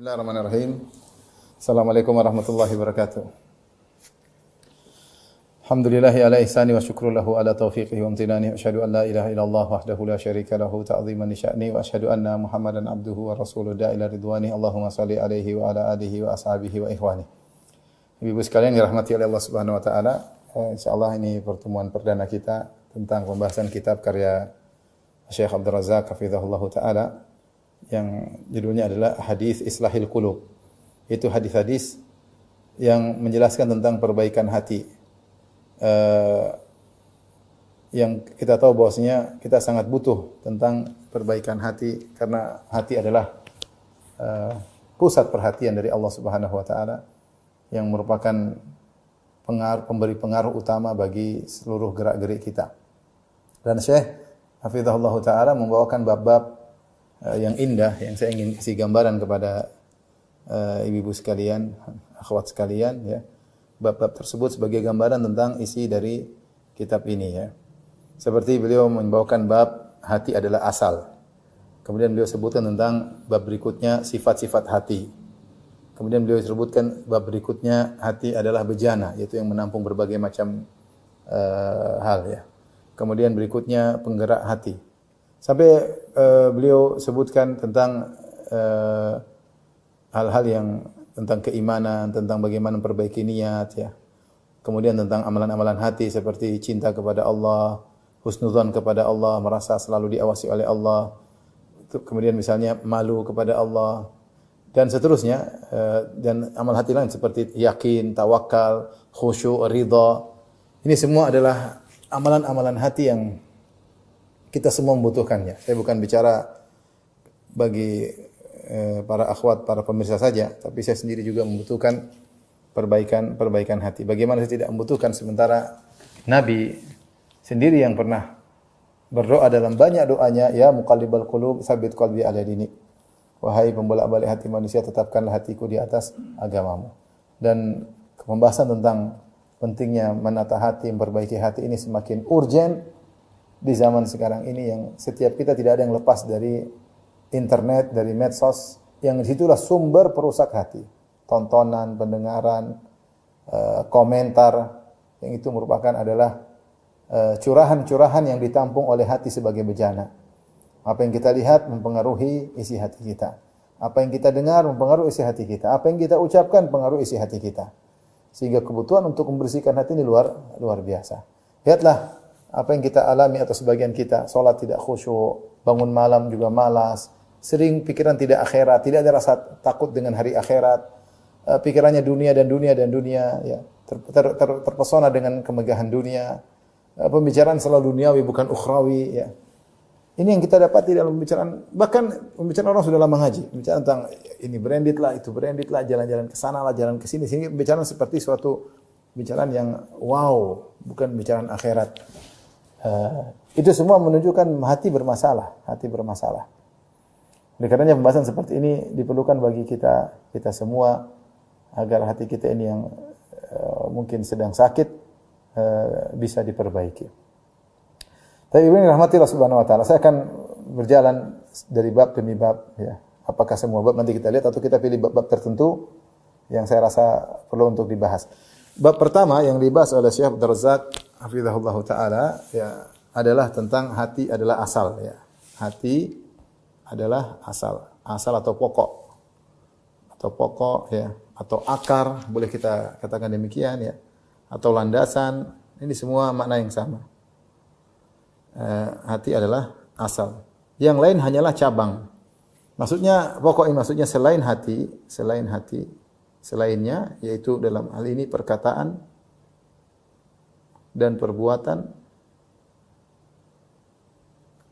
Bismillahirrahmanirrahim. Assalamualaikum warahmatullahi wabarakatuh. Alhamdulillahi ala ihsani wa syukru lahu ala taufiqihi wa amtinani. Asyhadu an la ilaha illallah wahdahu la syarika lahu ta'ziman li sya'ni wa asyhadu anna Muhammadan abduhu wa rasuluhu da'ila ridwani. Allahumma salli alaihi wa ala alihi wa ashabihi wa ikhwani. Ibu sekalian yang dirahmati oleh Allah Subhanahu wa taala, insyaallah ini pertemuan perdana kita tentang pembahasan kitab karya Syekh Abdul Razak hafizahullah taala yang judulnya adalah Hadis Islahil Qulub. Itu hadis-hadis yang menjelaskan tentang perbaikan hati. Yang kita tahu bahwasanya kita sangat butuh tentang perbaikan hati karena hati adalah pusat perhatian dari Allah Subhanahu wa taala yang merupakan pemberi pengaruh utama bagi seluruh gerak-gerik kita. Dan Syekh hafizahullah taala membawakan bab-bab yang indah yang saya ingin kasih gambaran kepada ibu-ibu sekalian, akhwat sekalian ya. Bab-bab tersebut sebagai gambaran tentang isi dari kitab ini ya. Seperti beliau membawakan bab hati adalah asal. Kemudian beliau sebutkan tentang bab berikutnya sifat-sifat hati. Kemudian beliau sebutkan bab berikutnya hati adalah bejana, yaitu yang menampung berbagai macam hal ya. Kemudian berikutnya penggerak hati. Sampai beliau sebutkan tentang hal-hal yang tentang keimanan, tentang bagaimana memperbaiki niat ya. Kemudian tentang amalan-amalan hati seperti cinta kepada Allah, husnudzon kepada Allah, merasa selalu diawasi oleh Allah. Kemudian misalnya malu kepada Allah dan seterusnya, dan amal hati lain seperti yakin, tawakal, khusyuk, ridha. Ini semua adalah amalan-amalan hati yang kita semua membutuhkannya. Saya bukan bicara bagi para akhwat, para pemirsa saja, tapi saya sendiri juga membutuhkan perbaikan hati. Bagaimana saya tidak membutuhkan sementara Nabi sendiri yang pernah berdoa dalam banyak doanya, ya muqallibal qulub, tsabbit qalbi ala dinik. Wahai pembolak-balik hati manusia, tetapkanlah hatiku di atas agamamu. Dan pembahasan tentang pentingnya menata hati, memperbaiki hati ini semakin urgent di zaman sekarang ini yang setiap kita tidak ada yang lepas dari internet, dari medsos, yang disitulah sumber perusak hati. Tontonan, pendengaran, komentar, yang itu merupakan adalah curahan-curahan yang ditampung oleh hati sebagai bejana. Apa yang kita lihat mempengaruhi isi hati kita. Apa yang kita dengar mempengaruhi isi hati kita. Apa yang kita ucapkan mempengaruhi isi hati kita. Sehingga kebutuhan untuk membersihkan hati ini luar biasa. Lihatlah apa yang kita alami atau sebagian kita, salat tidak khusyuk, bangun malam juga malas, sering pikiran tidak akhirat, tidak ada rasa takut dengan hari akhirat, pikirannya dunia dan dunia dan dunia, ya, terpesona dengan kemegahan dunia, pembicaraan selalu duniawi bukan ukhrawi, ya. Ini yang kita dapati dalam pembicaraan, bahkan pembicaraan orang sudah lama ngaji, bicara tentang ini branded lah, itu branded lah, jalan-jalan ke sana lah, jalan ke sini, sehingga pembicaraan seperti suatu pembicaraan yang wow, bukan pembicaraan akhirat. Itu semua menunjukkan hati bermasalah. Oleh karenanya pembahasan seperti ini diperlukan bagi kita semua agar hati kita ini yang mungkin sedang sakit bisa diperbaiki. Tapi ini rahmati Allah Subhanahu wa taala. Saya akan berjalan dari bab demi bab ya. Apakah semua bab nanti kita lihat atau kita pilih bab-bab tertentu yang saya rasa perlu untuk dibahas. Bab pertama yang dibahas oleh Syekh Abdul Razak hafizahullah taala ya adalah tentang hati adalah asal ya. Hati adalah asal atau pokok. Atau pokok ya, atau akar, boleh kita katakan demikian ya. Atau landasan, ini semua makna yang sama. Hati adalah asal. Yang lain hanyalah cabang. Maksudnya pokoknya maksudnya selainnya yaitu dalam hal ini perkataan dan perbuatan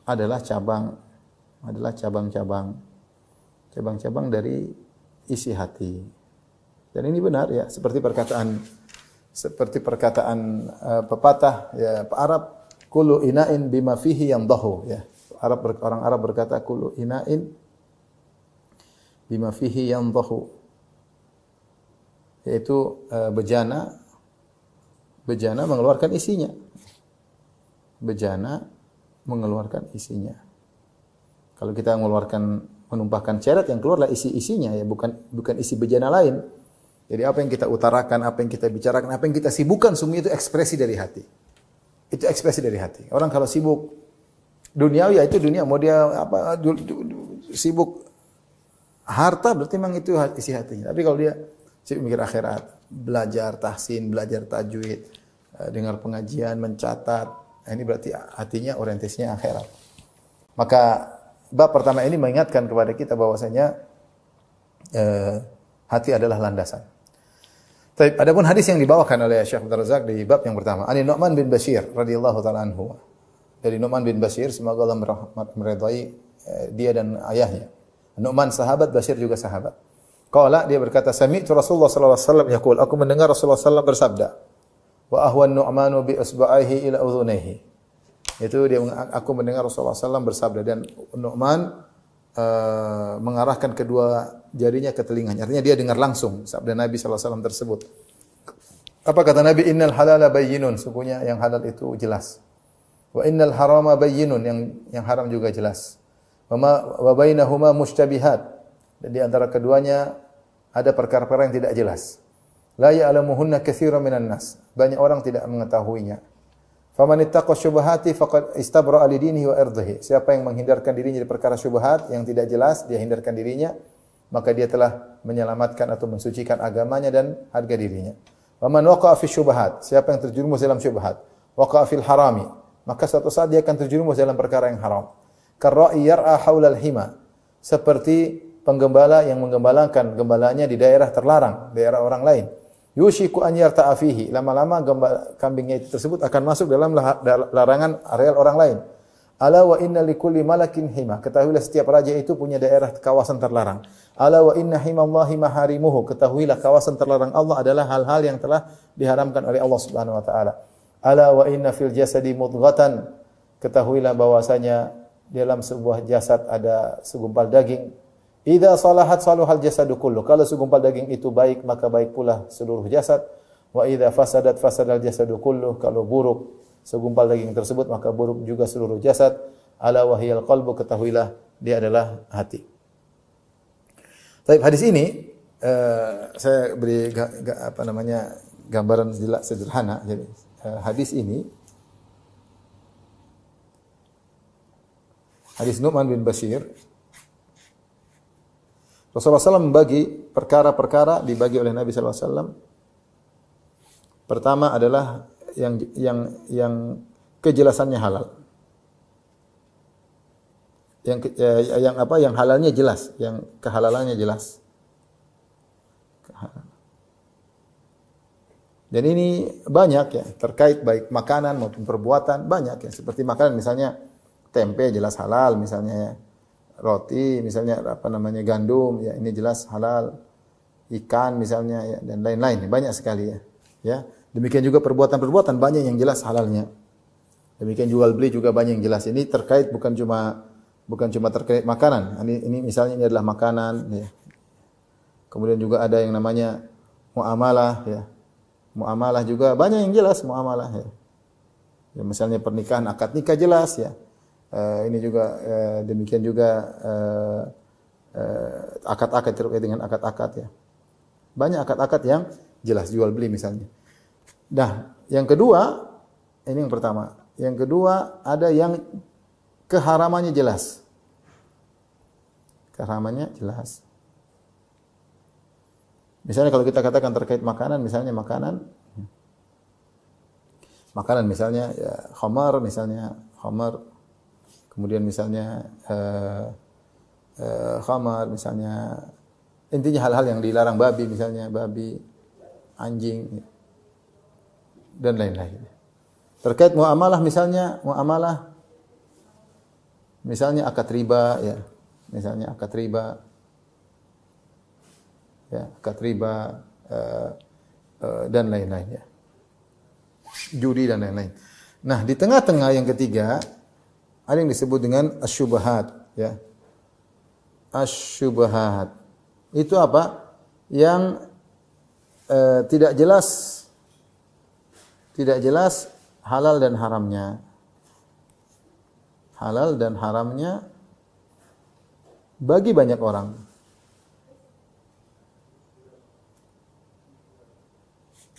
adalah cabang-cabang dari isi hati. Dan ini benar ya, seperti perkataan pepatah ya Arab, kullu ina'in bima fihi yandahu ya. Orang Arab berkata kullu ina'in bima fihi yandahu, yaitu bejana mengeluarkan isinya. Bejana mengeluarkan isinya. Kalau kita mengeluarkan menumpahkan ceret, yang keluarlah isi-isinya ya, bukan isi bejana lain. Jadi apa yang kita utarakan, apa yang kita bicarakan, apa yang kita sibukkan, semua itu ekspresi dari hati. Itu ekspresi dari hati. Orang kalau sibuk duniawi, ya itu dunia, mau dia apa sibuk harta, berarti memang itu isi hatinya. Tapi kalau dia sibuk mikir akhirat, belajar tahsin, belajar tajwid, dengar pengajian, mencatat, ini berarti hatinya orientasinya akhirat. Maka bab pertama ini mengingatkan kepada kita bahwasanya hati adalah landasan. Tapi adapun hadis yang dibawakan oleh Syekh Abdul Razak di bab yang pertama, Ani Nu'man bin Bashir radhiyallahu taala anhu. Dari Nu'man bin Bashir, semoga Allah meridai dia dan ayahnya. Nu'man sahabat, Bashir juga sahabat. Qala, dia berkata, sami'tu Rasulullah sallallahu alaihi wasallam yaqul, aku mendengar Rasulullah sallallahu alaihi wasallam bersabda, wa ahwan Nu'manu bi isba'ihi ila udhunayhi. Itu dia, aku mendengar Rasulullah sallallahu bersabda, dan Nu'man mengarahkan kedua jarinya ke telinganya. Artinya dia dengar langsung sabda Nabi sallallahu alaihi wasallam tersebut. Apa kata Nabi? Innal halala bayyinun, sungguhnya yang halal itu jelas. Wa innal harama bayyinun, yang haram juga jelas. Wa bainahuma mushtabihat, dan di antara keduanya ada perkara-perkara yang tidak jelas. La ya'lamuhunna katsiran minan nas, banyak orang tidak mengetahuinya. Faman ittaqa syubhati faqad istabra'a li dinihi wa irdihi. Siapa yang menghindarkan dirinya dari perkara syubhat yang tidak jelas, dia hindarkan dirinya, maka dia telah menyelamatkan atau mensucikan agamanya dan harga dirinya. Waman waqa'a fi syubhat, siapa yang terjerumus dalam syubhat, waqa'a fil harami, maka suatu saat dia akan terjerumus dalam perkara yang haram. Karra'i yar'a haulal hima, seperti penggembala yang menggembalakan gembalanya di daerah terlarang, daerah orang lain. Yushiku an yarta'a fihi, lama-lama kambingnya itu tersebut akan masuk dalam larangan areal orang lain. Ala wa inna likulli malakin hima, ketahuilah setiap raja itu punya daerah kawasan terlarang. Ala wa inna himallahi maharimuhu, ketahuilah kawasan terlarang Allah adalah hal-hal yang telah diharamkan oleh Allah Subhanahu wa taala. Ala wa inna fil jasadi mudghatan, ketahuilah bahwasanya dalam sebuah jasad ada segumpal daging. Idza salahat saluhal jasadu kullu, kalau segumpal daging itu baik maka baik pula seluruh jasad. Wa idza fasadat fasadal jasadu kullu, kalau buruk segumpal daging tersebut maka buruk juga seluruh jasad. Ala wahiyal qalbu, ketahuilah dia adalah hati. Tapi hadis ini saya beri gambaran sederhana. Jadi hadis ini, hadis Nu'man bin Bashir, Rasulullah SAW membagi perkara-perkara, dibagi oleh Nabi SAW. Pertama adalah yang kejelasannya halal. Yang halalnya jelas, yang kehalalannya jelas. Dan ini banyak ya, terkait baik makanan maupun perbuatan, banyak ya. Seperti makanan misalnya tempe jelas halal misalnya ya. Roti misalnya gandum ya, ini jelas halal. Ikan misalnya ya, dan lain-lain, banyak sekali ya. Ya. Demikian juga perbuatan-perbuatan banyak yang jelas halalnya. Demikian jual beli juga banyak yang jelas. Ini terkait bukan cuma terkait makanan. Ini misalnya ini adalah makanan ya. Kemudian juga ada yang namanya muamalah ya. Muamalah juga banyak yang jelas muamalah ya. Ya misalnya pernikahan, akad nikah jelas ya. Ini juga demikian juga akad-akad, terkait dengan akad-akad ya. Banyak akad-akad yang jelas, jual beli misalnya. Nah, yang kedua, ini yang pertama. Yang kedua ada yang keharamannya jelas. Keharamannya jelas. Misalnya kalau kita katakan terkait makanan, misalnya makanan misalnya ya, khamar misalnya, khamar. Kemudian misalnya khamar misalnya, intinya hal-hal yang dilarang, babi misalnya, babi, anjing dan lain-lain. Terkait muamalah misalnya, misalnya akad riba ya, misalnya akad riba ya, akad riba dan lain-lain ya, judi dan lain-lain. Nah, di tengah-tengah yang ketiga ada yang disebut dengan asyubahat ya. Asyubahat itu apa? Yang tidak jelas halal dan haramnya. Halal dan haramnya bagi banyak orang.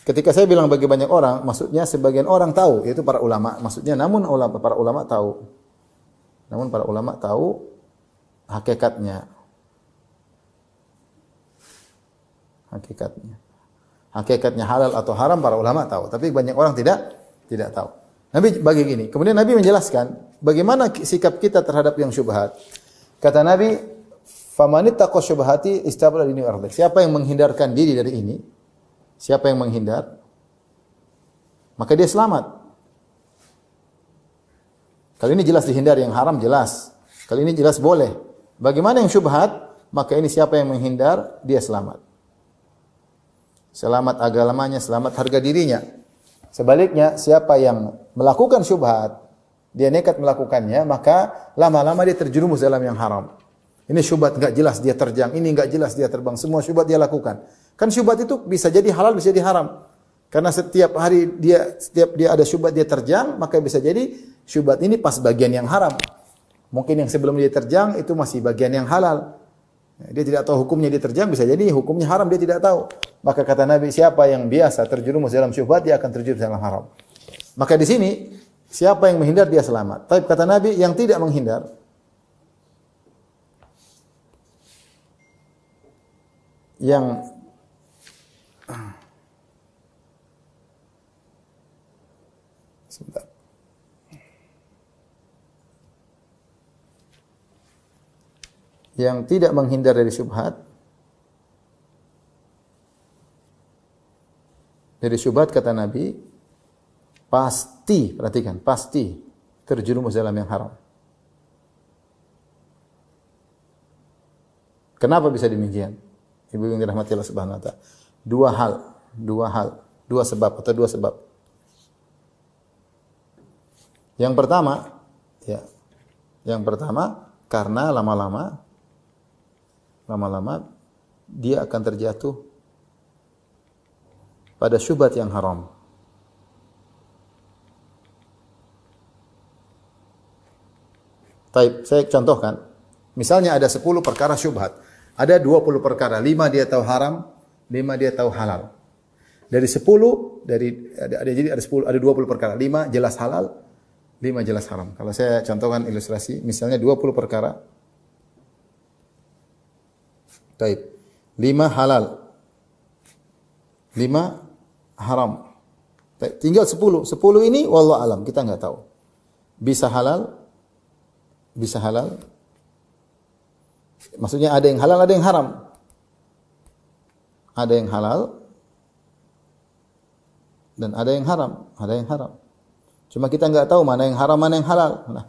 Ketika saya bilang bagi banyak orang, maksudnya sebagian orang tahu, yaitu para ulama. Maksudnya para ulama tahu. Namun para ulama tahu hakikatnya. Hakikatnya halal atau haram para ulama tahu, tapi banyak orang tidak tahu. Nabi bagi gini. Kemudian Nabi menjelaskan bagaimana sikap kita terhadap yang syubhat. Kata Nabi, "Faman ittaqa syubhati istabra dini wa irdi." Siapa yang menghindarkan diri dari ini, siapa yang menghindar, maka dia selamat. Kali ini jelas dihindar, yang haram jelas. Kali ini jelas boleh. Bagaimana yang syubhat, maka ini siapa yang menghindar, dia selamat. Selamat agamanya, selamat harga dirinya. Sebaliknya, siapa yang melakukan syubhat, dia nekat melakukannya, maka lama-lama dia terjerumus dalam yang haram. Ini syubhat enggak jelas dia terjang, ini enggak jelas dia terbang, semua syubhat dia lakukan. Kan syubhat itu bisa jadi halal, bisa jadi haram. Karena setiap dia ada syubhat dia terjang, maka bisa jadi syubhat ini pas bagian yang haram. Mungkin yang sebelum dia terjang itu masih bagian yang halal. Dia tidak tahu hukumnya dia terjang, bisa jadi hukumnya haram dia tidak tahu. Maka kata Nabi, siapa yang biasa terjerumus dalam syubhat, dia akan terjerumus dalam haram. Maka di sini siapa yang menghindar dia selamat. Tapi kata Nabi, yang tidak menghindar, yang sebentar. Yang tidak menghindar dari syubhat, kata Nabi, pasti, perhatikan, pasti terjerumus dalam yang haram. Kenapa bisa demikian? Ibu yang dirahmati Allah Subhanahu wa taala. Dua sebab. Yang pertama, karena lama-lama dia akan terjatuh pada syubhat yang haram. Taib, saya contohkan. Misalnya ada 10 perkara syubhat. Ada 20 perkara, 5 dia tahu haram, 5 dia tahu halal. Dari 10, jadi ada 10, ada 20 perkara, 5 jelas halal, 5 jelas haram. Kalau saya contohkan ilustrasi, misalnya 20 perkara. Taib. 5 halal. 5 haram. Taib. Tinggal 10. 10 ini wallahu alam, kita enggak tahu. Bisa halal. Maksudnya ada yang halal, ada yang haram. Ada yang halal dan ada yang haram. Cuma kita enggak tahu mana yang haram, mana yang halal. Nah,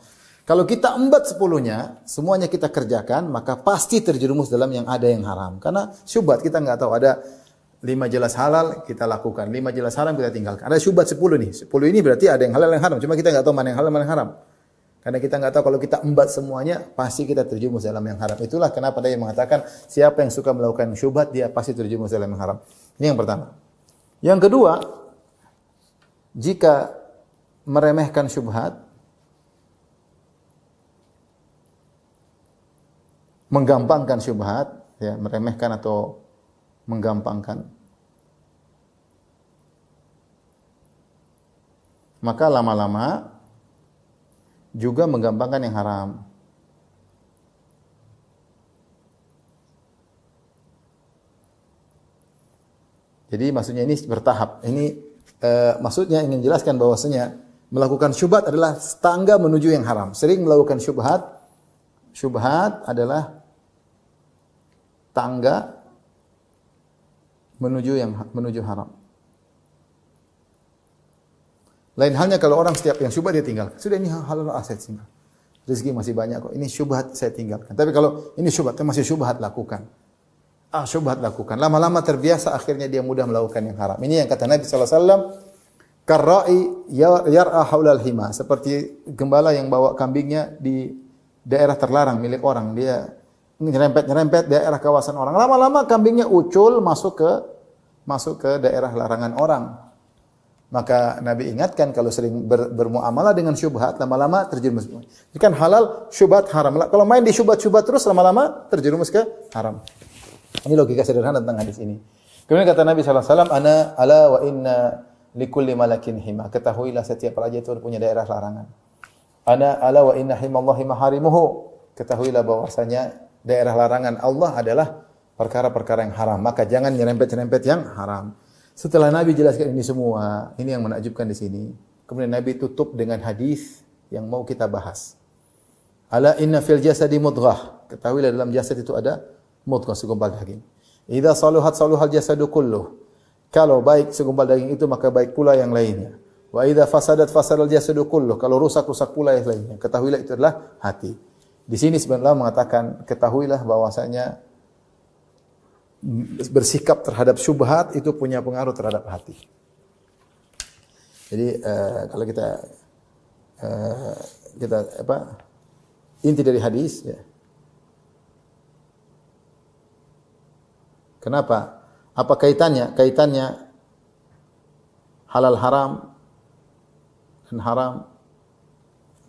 kalau kita embat 10-nya, semuanya kita kerjakan, maka pasti terjerumus dalam yang ada yang haram. Karena syubhat kita enggak tahu. Ada 5 jelas halal, kita lakukan. 5 jelas haram, kita tinggalkan. Ada syubhat 10 nih. 10 ini berarti ada yang halal, yang haram. Cuma kita enggak tahu mana yang halal, mana yang haram. Karena kita enggak tahu, kalau kita embat semuanya, pasti kita terjerumus dalam yang haram. Itulah kenapa dia mengatakan, siapa yang suka melakukan syubhat, dia pasti terjerumus dalam yang haram. Ini yang pertama. Yang kedua, jika meremehkan syubhat, menggampangkan syubhat, ya, meremehkan atau menggampangkan, maka lama-lama juga menggampangkan yang haram. Jadi maksudnya ini bertahap. Ini maksudnya ingin jelaskan bahwasanya melakukan syubhat adalah tangga menuju yang haram. Sering melakukan syubhat adalah tangga menuju haram. Lain halnya kalau orang setiap yang syubhat dia tinggalkan. Sudah, ini halal aset tinggal. Rezeki masih banyak kok. Ini syubhat saya tinggalkan. Tapi kalau ini syubhat, masih syubhat lakukan. Syubhat lakukan. Lama-lama terbiasa, akhirnya dia mudah melakukan yang haram. Ini yang kata Nabi sallallahu alaihi wasallam, karra'i yar'a haulal hima, seperti gembala yang bawa kambingnya di daerah terlarang milik orang. Dia nyerempet daerah kawasan orang. Lama-lama kambingnya ucul masuk ke daerah larangan orang. Maka Nabi ingatkan kalau sering bermuamalah dengan syubhat, lama-lama terjerumus. Ini kan halal, syubhat haram. Kalau main di syubhat-syubhat terus, lama-lama terjerumus ke haram. Ini logika sederhana tentang hadis ini. Kemudian kata Nabi SAW, Ana ala wa inna likulli malakin hima. Ketahuilah setiap raja itu punya daerah larangan. Ana ala wa inna himallahi maharimuhu. Ketahuilah bahwasanya daerah larangan Allah adalah perkara-perkara yang haram. Maka jangan nyerempet-nyerempet yang haram. Setelah Nabi jelaskan ini semua, ini yang menakjubkan di sini. Kemudian Nabi tutup dengan hadis yang mau kita bahas. Ala inna fil jasadi mudghah. Ketahuilah dalam jasad itu ada mudghah, segumpal daging. Idza saluhat saluhal jasadu kulluh. Kalau baik segumpal daging itu maka baik pula yang lainnya. Wa idza fasadat fasadal jasadu kulluh. Kalau rusak rusak pula yang lainnya. Ketahuilah itu adalah hati. Di sini sebenarnya mengatakan ketahuilah bahwasanya bersikap terhadap syubhat itu punya pengaruh terhadap hati. Jadi kalau kita inti dari hadis ya. Kenapa? Apa kaitannya? Kaitannya halal haram dan haram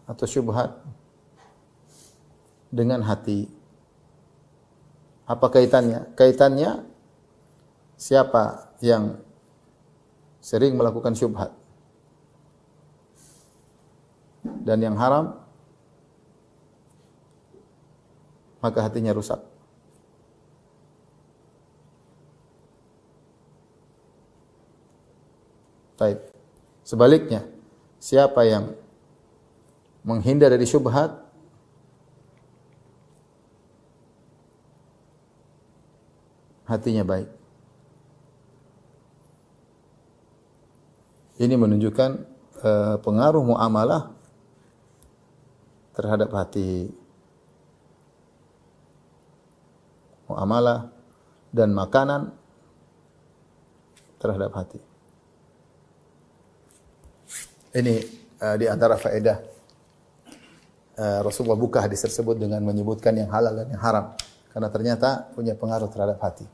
atau syubhat dengan hati. Apa kaitannya? Kaitannya siapa yang sering melakukan syubhat dan yang haram, maka hatinya rusak. Baik. Sebaliknya, siapa yang menghindar dari syubhat, hatinya baik. Ini menunjukkan pengaruh muamalah terhadap hati. Muamalah dan makanan terhadap hati. Ini di antara faedah Rasulullah buka hadis tersebut dengan menyebutkan yang halal dan yang haram. Karena ternyata punya pengaruh terhadap hati.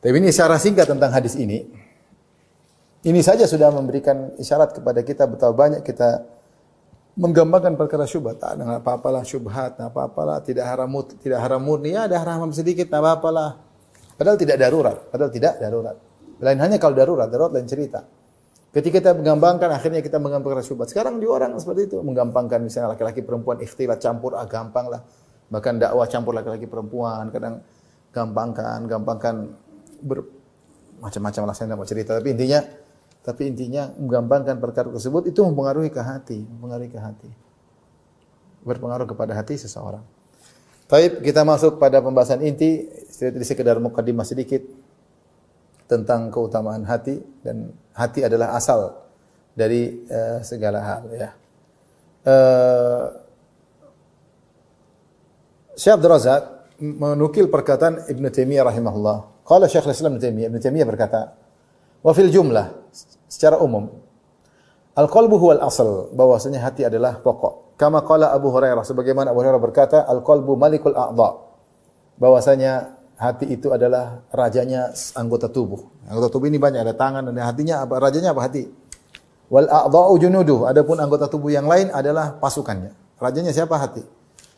Tapi ini secara singkat tentang hadis ini. Ini saja sudah memberikan isyarat kepada kita betapa banyak kita menggambarkan perkara syubhat. Tak ada apa-apalah syubhat, tak apa-apalah, tidak haram murni, ya ada haram sedikit, tak apa-apalah. Padahal tidak darurat. Lain hanya kalau darurat lain cerita. Ketika kita menggampangkan, akhirnya kita menggampangkan syubhat. Sekarang di orang seperti itu, menggampangkan misalnya laki-laki perempuan ikhtilat campur, gampang lah. Bahkan dakwah campur laki-laki perempuan, kadang gampangkan macam-macam lah, saya tidak mau cerita. Tapi intinya menggampangkan perkara tersebut itu mempengaruhi ke hati. Berpengaruh kepada hati seseorang. Baik, kita masuk pada pembahasan inti, sekedar mukadimah sedikit tentang keutamaan hati, dan hati adalah asal dari segala hal ya. Syekh Abdul Razak menukil perkataan Ibn Taimiyah rahimahullah. Qala Syekh Islam Ibn Taimiyah berkata, wa fil jumlah, secara umum, al-qalbu huwal asal, bahwasanya hati adalah pokok. Kama qala Abu Hurairah, sebagaimana Abu Hurairah berkata, al-qalbu malikul a'dha, bahwasanya hati itu adalah rajanya anggota tubuh. Anggota tubuh ini banyak, ada tangan, ada hatinya, apa rajanya apa hati. Wal a'dha'u junuduh, adapun anggota tubuh yang lain adalah pasukannya. Rajanya siapa? Hati.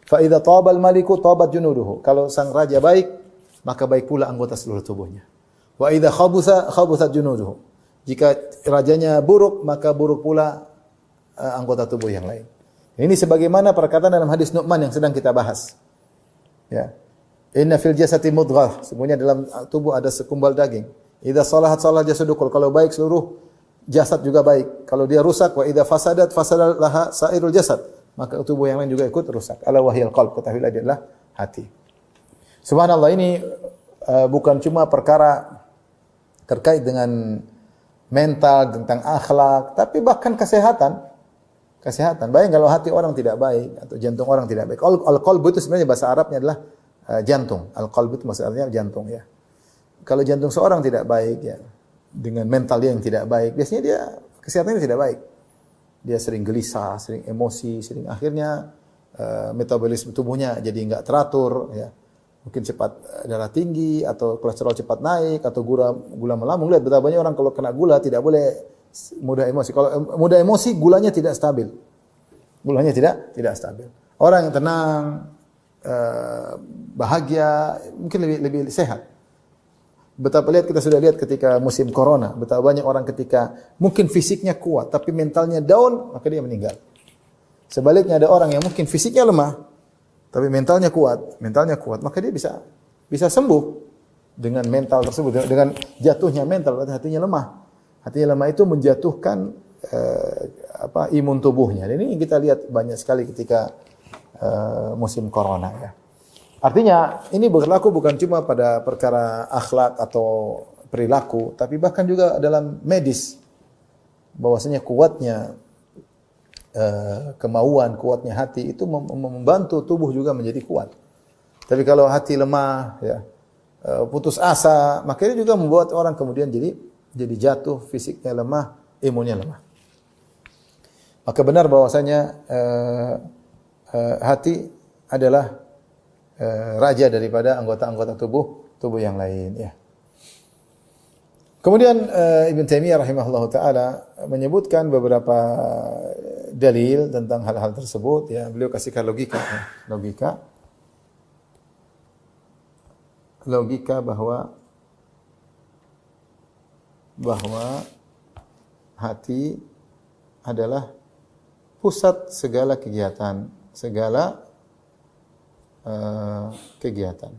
Fa idza tabal maliku tabat junuduhu. Kalau sang raja baik, maka baik pula anggota seluruh tubuhnya. Wa idza khabuthat junuduhu. Jika rajanya buruk, maka buruk pula anggota tubuh yang lain. Ini sebagaimana perkataan dalam hadis Nu'man yang sedang kita bahas. Ya. Inna fil jasadi mudghah. Semuanya dalam tubuh ada sekumbal daging. Idza salahat salah jasadukul. Kalau baik seluruh jasad juga baik. Kalau dia rusak, wa idza fasadat fasadalaha sairul jasad. Maka tubuh yang lain juga ikut rusak. Ala wahyal qalb, ketahuilah dia adalah hati. Subhanallah, ini bukan cuma perkara terkait dengan mental, tentang akhlak, tapi bahkan kesehatan. Bayang kalau hati orang tidak baik atau jantung orang tidak baik. Al-qalb itu sebenarnya bahasa Arabnya adalah jantung. Al-qalb itu maksudnya jantung ya. Kalau jantung seorang tidak baik ya, dengan mental dia yang tidak baik, biasanya dia kesehatannya tidak baik. Dia sering gelisah, sering emosi, sering akhirnya metabolisme tubuhnya jadi enggak teratur ya. Mungkin cepat darah tinggi atau kolesterol cepat naik atau gula melambung. Lihat betapa banyak orang kalau kena gula tidak boleh Mudah emosi. Kalau mudah emosi, gulanya tidak stabil. Gulanya tidak stabil. Orang yang tenang, bahagia, mungkin lebih sehat. Betapa kita sudah lihat ketika musim corona, betapa banyak orang ketika mungkin fisiknya kuat, tapi mentalnya down, maka dia meninggal. Sebaliknya ada orang yang mungkin fisiknya lemah, tapi mentalnya kuat, maka dia bisa sembuh dengan mental tersebut, dengan jatuhnya mental, berarti hatinya lemah. Hatinya lemah itu menjatuhkan imun tubuhnya. Dan ini yang kita lihat banyak sekali ketika musim corona ya. Artinya ini berlaku bukan cuma pada perkara akhlak atau perilaku, tapi bahkan juga dalam medis. Bahwasanya kuatnya kemauan, kuatnya hati itu membantu tubuh juga menjadi kuat. Tapi kalau hati lemah, ya, putus asa, maka ini juga membuat orang kemudian jadi jatuh, fisiknya lemah, imunnya lemah. Maka benar bahwasanya hati adalah raja daripada anggota-anggota tubuh yang lain ya. Kemudian Ibn Taimiyah rahimahullah taala menyebutkan beberapa dalil tentang hal-hal tersebut ya. Beliau kasihkan logika bahwa hati adalah pusat segala kegiatan, kegiatan.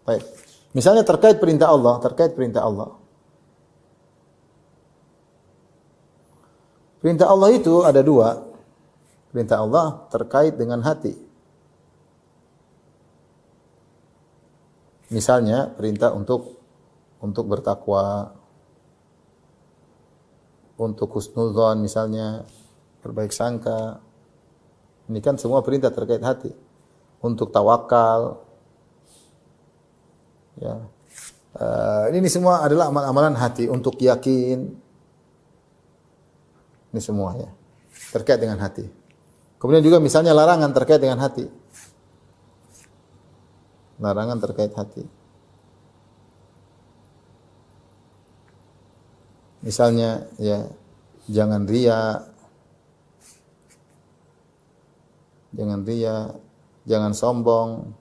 Baik. Misalnya terkait perintah Allah. Perintah Allah itu ada dua. Perintah Allah terkait dengan hati. Misalnya perintah untuk bertakwa, untuk husnudzon misalnya, berbaik sangka. Ini kan semua perintah terkait hati. Untuk tawakal, ya, ini semua adalah amalan-amalan hati. Untuk yakin, ini semua ya terkait dengan hati. Kemudian juga misalnya larangan terkait dengan hati, Misalnya ya, jangan riya, jangan sombong,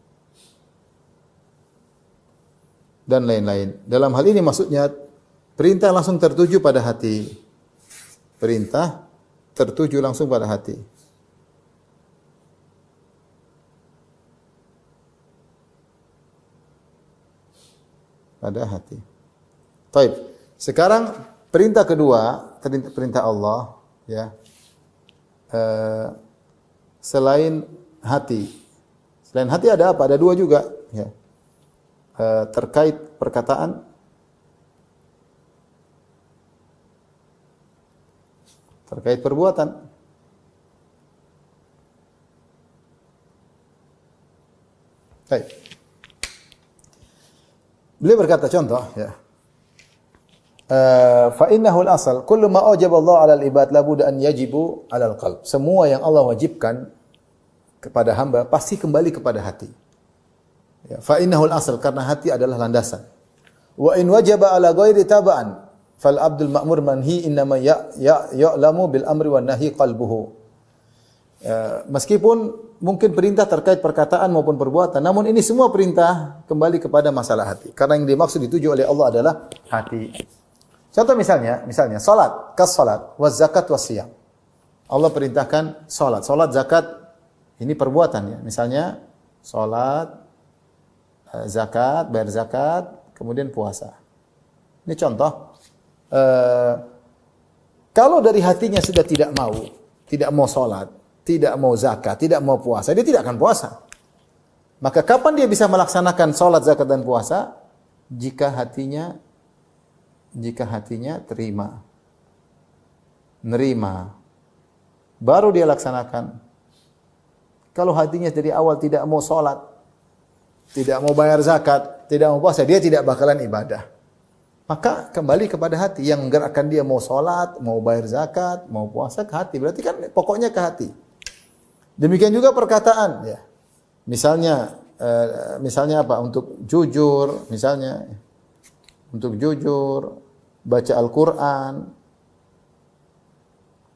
dan lain-lain. Dalam hal ini maksudnya perintah langsung tertuju pada hati. Perintah tertuju langsung pada hati. Baik. Sekarang perintah kedua, perintah Allah ya. Selain hati. Selain hati ada apa? Ada dua juga ya. Terkait perkataan, terkait perbuatan. Baik. Beliau berkata contoh ya. Fa innahu al-asal kullu ma awjaba Allah 'ala al-ibad la budda an yajibu 'ala al-qalb. Semua yang Allah wajibkan kepada hamba pasti kembali kepada hati. Ya, fa innahu al-asal, karena hati adalah landasan. Wa in wajaba 'ala ghairi taba'an fal abdul ma'mur manhi innama ya'lamu bil amri wan nahi qalbuhu. Meskipun mungkin perintah terkait perkataan maupun perbuatan, namun ini semua perintah kembali kepada masalah hati. Karena yang dimaksud dituju oleh Allah adalah hati. Contoh misalnya salat, kas-salat, waz zakat was siyam. Allah perintahkan salat, zakat, ini perbuatan ya. Misalnya salat, zakat, bayar zakat, kemudian puasa. Ini contoh. Kalau dari hatinya sudah tidak mau salat, tidak mau zakat, tidak mau puasa, dia tidak akan puasa. Maka kapan dia bisa melaksanakan salat, zakat dan puasa? Jika hatinya nerima, baru dia laksanakan. Kalau hatinya dari awal tidak mau salat, tidak mau bayar zakat, tidak mau puasa, dia tidak bakalan ibadah. Maka kembali kepada hati yang menggerakkan dia mau salat, mau bayar zakat, mau puasa, ke hati. Berarti kan pokoknya ke hati. Demikian juga perkataan ya. Misalnya apa? Untuk jujur, misalnya. Untuk jujur, baca Al-Quran,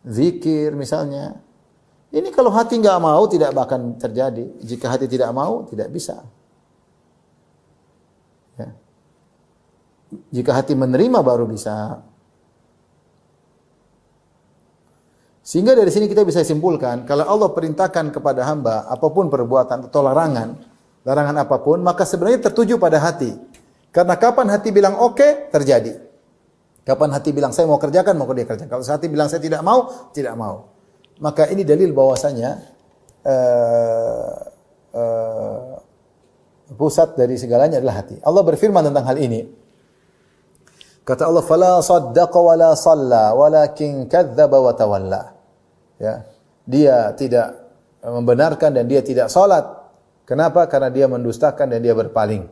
zikir misalnya. Ini kalau hati nggak mau tidak akan terjadi. Jika hati tidak mau tidak bisa. Ya. Jika hati menerima baru bisa. Sehingga dari sini kita bisa simpulkan kalau Allah perintahkan kepada hamba apapun perbuatan atau larangan apapun, maka sebenarnya tertuju pada hati. Karena kapan hati bilang oke, terjadi. Kapan hati bilang saya mau kerjakan, maka dia kerjakan. Kalau hati bilang saya tidak mau, tidak mau. Maka ini dalil bahwasanya pusat dari segalanya adalah hati. Allah berfirman tentang hal ini. Kata Allah, "Fala saddaqa wa la shalla, walakin kadzdzaba wa tawalla." Ya. Dia tidak membenarkan dan dia tidak salat. Kenapa? Karena dia mendustakan dan dia berpaling.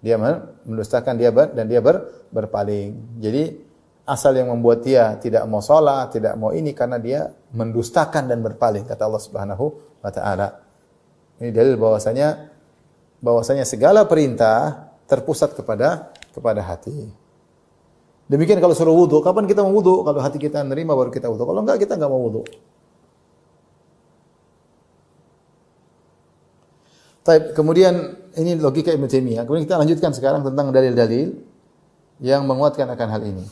Dia mendustakan dan dia berpaling. Jadi asal yang membuat dia tidak mau salat, tidak mau ini karena dia mendustakan dan berpaling, kata Allah Subhanahu wa taala. Ini dalil bahwasanya segala perintah terpusat kepada hati. Demikian kalau suruh wudu, kapan kita mau wudu? Kalau hati kita menerima baru kita wudu. Kalau enggak kita enggak mau wudu. Baik, kemudian ini logika Ibnu Taimiyah. Kemudian kita lanjutkan sekarang tentang dalil-dalil yang menguatkan akan hal ini.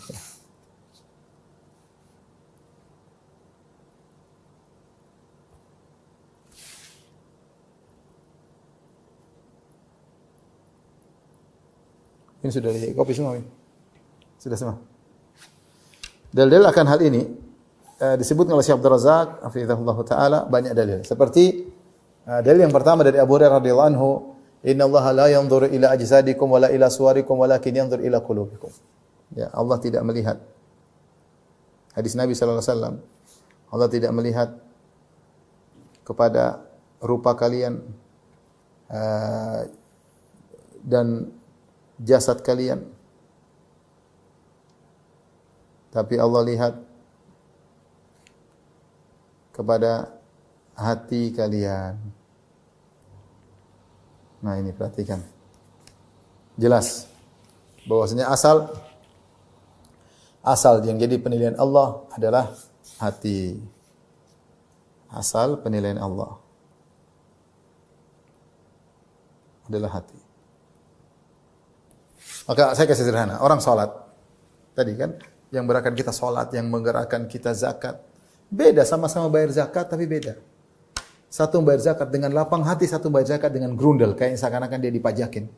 Ini sudah di kopi semua. Sudah semua. Dalil akan hal ini disebut oleh Syekh Abdul Razak hafizahullah taala banyak dalil. Seperti dalil yang pertama dari Abu Hurairah radhiyallahu anhu, "Innallaha la yanzuru ila ajsadikum wala ila suwarikum walakin yanzur ila qulubikum." Ya, Allah tidak melihat. Hadis Nabi sallallahu alaihi wasallam. Allah tidak melihat kepada rupa kalian dan jasad kalian, tapi Allah lihat kepada hati kalian. Nah, ini perhatikan. Jelas bahwasanya asal yang jadi penilaian Allah adalah hati. Asal penilaian Allah adalah hati. Maka saya kasih sederhana, orang sholat tadi kan, yang menggerakkan kita sholat, yang menggerakkan kita zakat, beda, sama-sama bayar zakat tapi beda. Satu bayar zakat dengan lapang hati, satu bayar zakat dengan grundel, kayak seakan-akan dia dipajakin.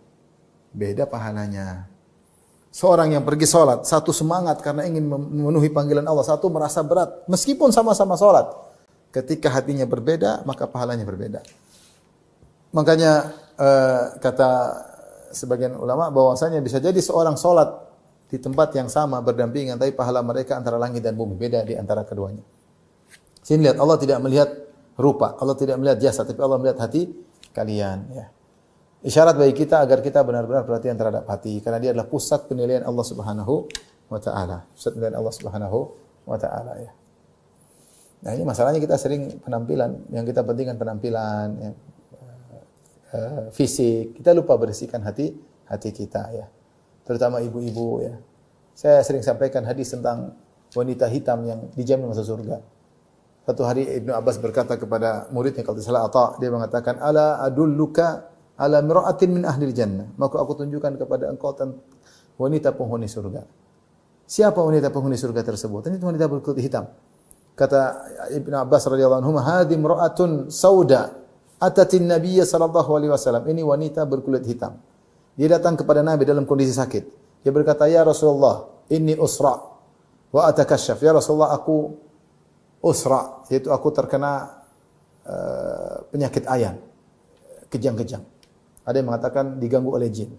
Beda pahalanya. Seorang yang pergi sholat, satu semangat karena ingin memenuhi panggilan Allah, satu merasa berat, meskipun sama-sama sholat. Ketika hatinya berbeda, maka pahalanya berbeda. Makanya kata sebagian ulama bahwasanya bisa jadi seorang sholat di tempat yang sama berdampingan, tapi pahala mereka antara langit dan bumi, beda di antara keduanya. Sini lihat, Allah tidak melihat rupa, Allah tidak melihat jasad, tapi Allah melihat hati kalian. Ya. Isyarat bagi kita agar kita benar-benar perhatian terhadap hati, karena dia adalah pusat penilaian Allah Subhanahu wa taala. Pusat penilaian Allah Subhanahu wa taala ya. Nah, ini masalahnya kita sering penampilan, yang kita pentingkan penampilan ya. Fisik, kita lupa bersihkan hati kita ya. Terutama ibu-ibu ya. Saya sering sampaikan hadis tentang wanita hitam yang dijamin masuk surga. Satu hari Ibnu Abbas berkata kepada muridnya, kalau tidak salah Atha, dia mengatakan, "Ala adulluka ala mir'atin min ahlil jannah." Maka aku tunjukkan kepada engkau wanita penghuni surga. Siapa wanita penghuni surga tersebut? Ini wanita berkulit hitam. Kata Ibnu Abbas radhiyallahu anhu, "Hadhi imra'atun sauda atatin Nabiyya sallallahu alaihi wasallam." Ini wanita berkulit hitam. Dia datang kepada Nabi dalam kondisi sakit. Dia berkata, "Ya Rasulullah, inni usra wa atakasyaf." Ya Rasulullah, aku usra, yaitu aku terkena penyakit ayan, kejang-kejang. Ada yang mengatakan diganggu oleh jin.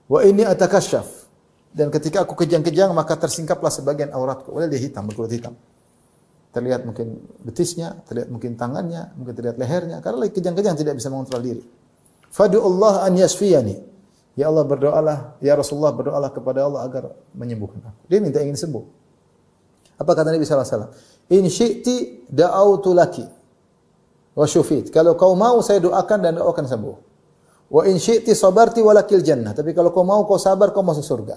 Wa inni atakasyaf. Dan ketika aku kejang-kejang maka tersingkaplah sebagian auratku. Oleh dia hitam, berkulit hitam. Terlihat mungkin betisnya, terlihat mungkin tangannya, mungkin terlihat lehernya. Karena lagi kejang-kejang tidak bisa mengontrol diri. Fadu'ullah an yasfiyani. Ya Allah, berdoalah, ya Rasulullah, berdoalah kepada Allah agar menyembuhkan aku. Dia minta ingin sembuh. Apa kata Nabi SAW? In syi'ti da'autu laki wa syufit. Kalau kau mau saya doakan dan doakan sembuh. Wa in syi'ti sabarti walakil jannah. Tapi kalau kau mau kau sabar kau masuk surga.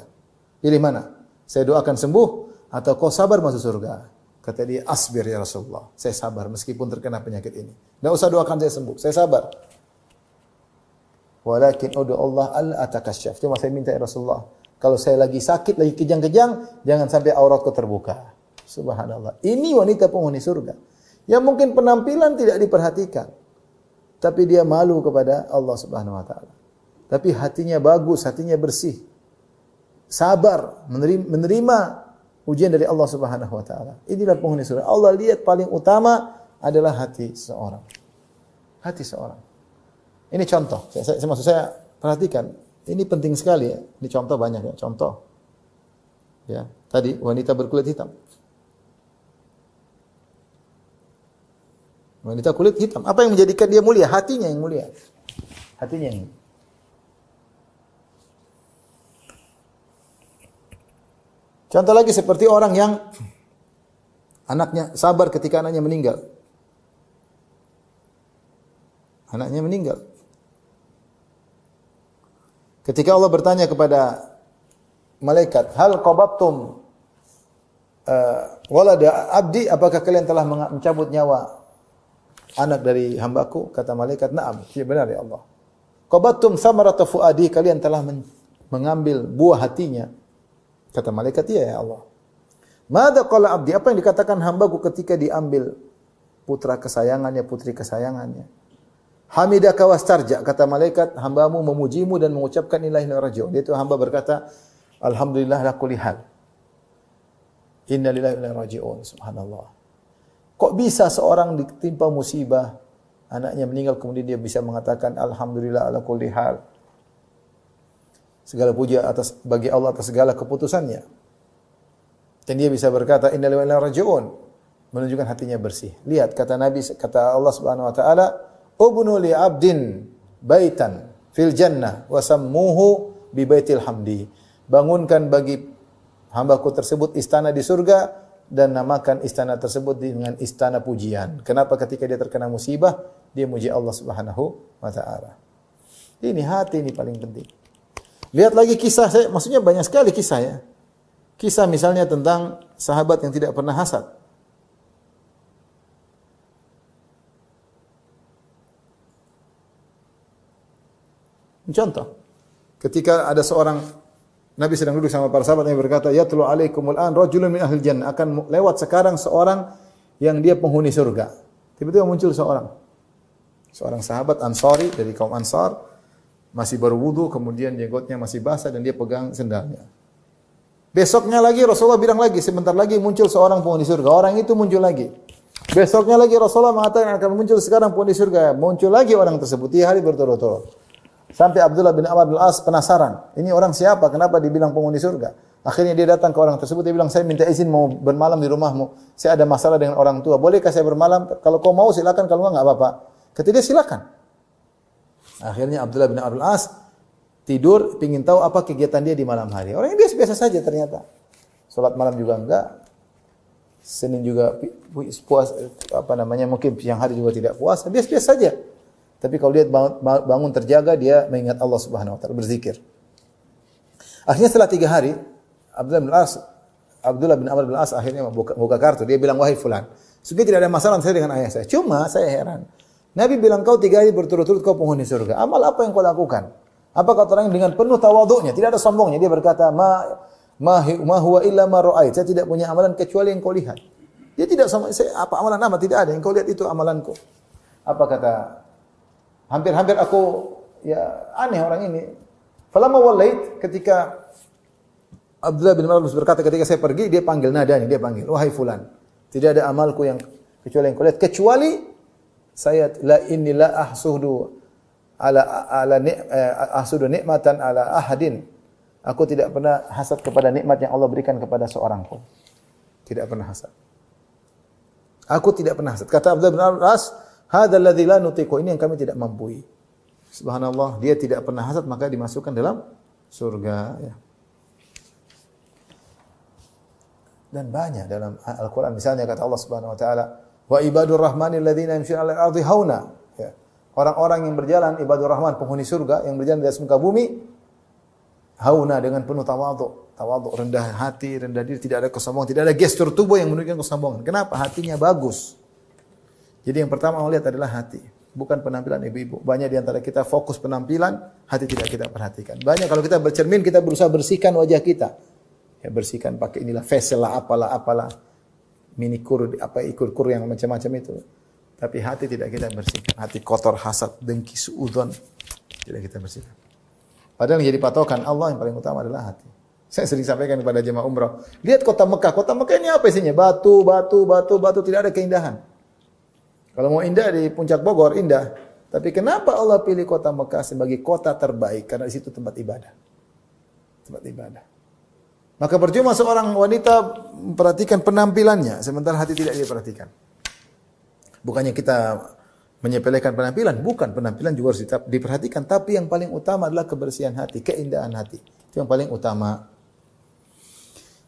Pilih mana? Saya doakan sembuh atau kau sabar masuk surga. Kata dia, asbir ya Rasulullah. Saya sabar meskipun terkena penyakit ini. Tidak usah doakan saya sembuh. Saya sabar. Walakin udu Allah al-atakasyaf. Cuma saya minta ya Rasulullah. Kalau saya lagi sakit, lagi kejang-kejang, jangan sampai auratku terbuka. Subhanallah. Ini wanita penghuni surga. Yang mungkin penampilan tidak diperhatikan. Tapi dia malu kepada Allah Subhanahu wa taala. Tapi hatinya bagus, hatinya bersih. Sabar, menerima ujian dari Allah Subhanahu wa taala. Inilah penghuni surga. Allah lihat paling utama adalah hati seorang. Hati seorang. Ini contoh. Maksud saya perhatikan. Ini penting sekali ya. Ini contoh banyak ya. Contoh. Ya, tadi wanita berkulit hitam. Wanita kulit hitam. Apa yang menjadikan dia mulia? Hatinya yang mulia. Hatinya yang mulia. Contoh lagi seperti orang yang anaknya sabar ketika anaknya meninggal. Anaknya meninggal. Ketika Allah bertanya kepada malaikat, hal qabattum walada abdi, apakah kalian telah mencabut nyawa anak dari hambaku? Kata malaikat, na'am, ya benar ya Allah. Qabattum samarata fuadi, kalian telah mengambil buah hatinya. Kata malaikat, iya ya Allah. Mada qala abdi, apa yang dikatakan hambaku ketika diambil putra kesayangannya, putri kesayangannya? Hamidaka wastarja, kata malaikat, hambamu memujimu dan mengucapkan inna lillahi wa inna ilaihi raji'un. Dia itu hamba berkata, alhamdulillah ala kulli hal. Inna lillahi wa inna ilaihi raji'un. Subhanallah. Kok bisa seorang ditimpa musibah, anaknya meninggal, kemudian dia bisa mengatakan alhamdulillah ala kulli hal. Segala puja bagi Allah atas segala keputusannya. Dan dia bisa berkata inna lillahi wa inna ilaihi raji'un, menunjukkan hatinya bersih. Lihat kata Nabi, kata Allah Subhanahu wa taala, ubnu li abdin baitan fil jannah wa sammuhu bi baitil hamdi. Bangunkan bagi hambaku tersebut istana di surga dan namakan istana tersebut dengan istana pujian. Kenapa? Ketika dia terkena musibah, dia muji Allah Subhanahu wa taala. Ini hati, ini paling penting. Lihat lagi kisah saya, maksudnya banyak sekali kisah ya. Kisah misalnya tentang sahabat yang tidak pernah hasad. Contoh, ketika ada seorang Nabi sedang duduk sama para sahabat yang berkata, "Yatlu alaikumul an rajulun min ahlil jannah." Akan lewat sekarang seorang yang dia penghuni surga. Tiba-tiba muncul seorang sahabat Ansari dari kaum Ansar, masih baru wudu, kemudian jenggotnya masih basah dan dia pegang sendalnya. Besoknya lagi Rasulullah bilang lagi, sebentar lagi muncul seorang penghuni surga. Orang itu muncul lagi. Besoknya lagi Rasulullah mengatakan akan muncul sekarang penghuni surga. Muncul lagi orang tersebut 3 hari berturut-turut. Sampai Abdullah bin Amr bin Al-As penasaran. Ini orang siapa? Kenapa dibilang penghuni surga? Akhirnya dia datang ke orang tersebut. Dia bilang, saya minta izin mau bermalam di rumahmu. Saya ada masalah dengan orang tua. Bolehkah saya bermalam? Kalau kau mau silakan. Kalau enggak apa-apa. Kata dia silakan. Akhirnya Abdullah bin Amr bin Al-As tidur, ingin tahu apa kegiatan dia di malam hari. Orang yang biasa-biasa saja ternyata. Salat malam juga enggak. Senin juga puasa, mungkin siang hari juga tidak puasa. Biasa-biasa saja. Tapi kalau dia bangun terjaga, dia mengingat Allah Subhanahu wa taala, berzikir. Akhirnya setelah 3 hari, Abdullah bin Amr bin Al-As akhirnya buka kartu. Dia bilang, wahai fulan, sebenarnya tidak ada masalah saya dengan ayah saya. Cuma saya heran. Nabi bilang kau 3 hari berturut-turut kau penghuni surga. Amal apa yang kau lakukan? Apa kata orang dengan penuh tawaduknya, tidak ada sombongnya. Dia berkata, ma huwa illa ma ra'ait. Saya tidak punya amalan kecuali yang kau lihat. Dia tidak sombong. Apa amalan apa? Tidak ada. Yang kau lihat itu amalanku. Apa kata? Hampir-hampir aku, ya aneh orang ini. Falamma wallait, ketika Abdullah bin Amr berkata, ketika saya pergi, dia panggil nadanya, dia panggil, wahai fulan, tidak ada amalku yang kecuali yang kau lihat, kecuali saya la ahsudu ahsudu nikmatan ala ahadin. Aku tidak pernah hasad kepada nikmat yang Allah berikan kepada seorang pun. Tidak pernah hasad. Aku tidak pernah hasad. Kata Abdullah bin Amr, hadzal ladzi la nutiqu, ini yang kami tidak mampu. Subhanallah, dia tidak pernah hasad maka dimasukkan dalam surga ya. Dan banyak dalam Al-Qur'an misalnya kata Allah Subhanahu wa taala, wa ibadur rahmanil ladzina yamshuna 'alal ardi hauna. Ya. Orang-orang yang berjalan ibadur rahman penghuni surga yang berjalan di atas muka bumi Hauna dengan penuh tawadhu. Tawadhu, rendah hati, rendah diri, tidak ada kesombongan, tidak ada gestur tubuh yang menunjukkan kesombongan. Kenapa? Hatinya bagus. Jadi yang pertama mau lihat adalah hati, bukan penampilan ibu-ibu. Banyak di antara kita fokus penampilan, hati tidak kita perhatikan. Banyak kalau kita bercermin, kita berusaha bersihkan wajah kita. Ya bersihkan pakai inilah facial lah, apalah. Minikur, ikur-kur yang macam-macam itu. Tapi hati tidak kita bersihkan. Hati kotor, hasad, dengki, suudzon. Tidak kita bersihkan. Padahal yang jadi patokan Allah yang paling utama adalah hati. Saya sering sampaikan kepada jemaah umrah. Lihat kota Mekah. Kota Mekah ini apa isinya? Batu. Tidak ada keindahan. Kalau mau indah di puncak Bogor, indah. Tapi kenapa Allah pilih kota Mekah sebagai kota terbaik? Karena di situ tempat ibadah. Tempat ibadah. Maka percuma seorang wanita memperhatikan penampilannya, sementara hati tidak dia perhatikan. Bukannya kita menyepelekan penampilan. Bukan, penampilan juga harus diperhatikan. Tapi yang paling utama adalah kebersihan hati, keindahan hati. Itu yang paling utama.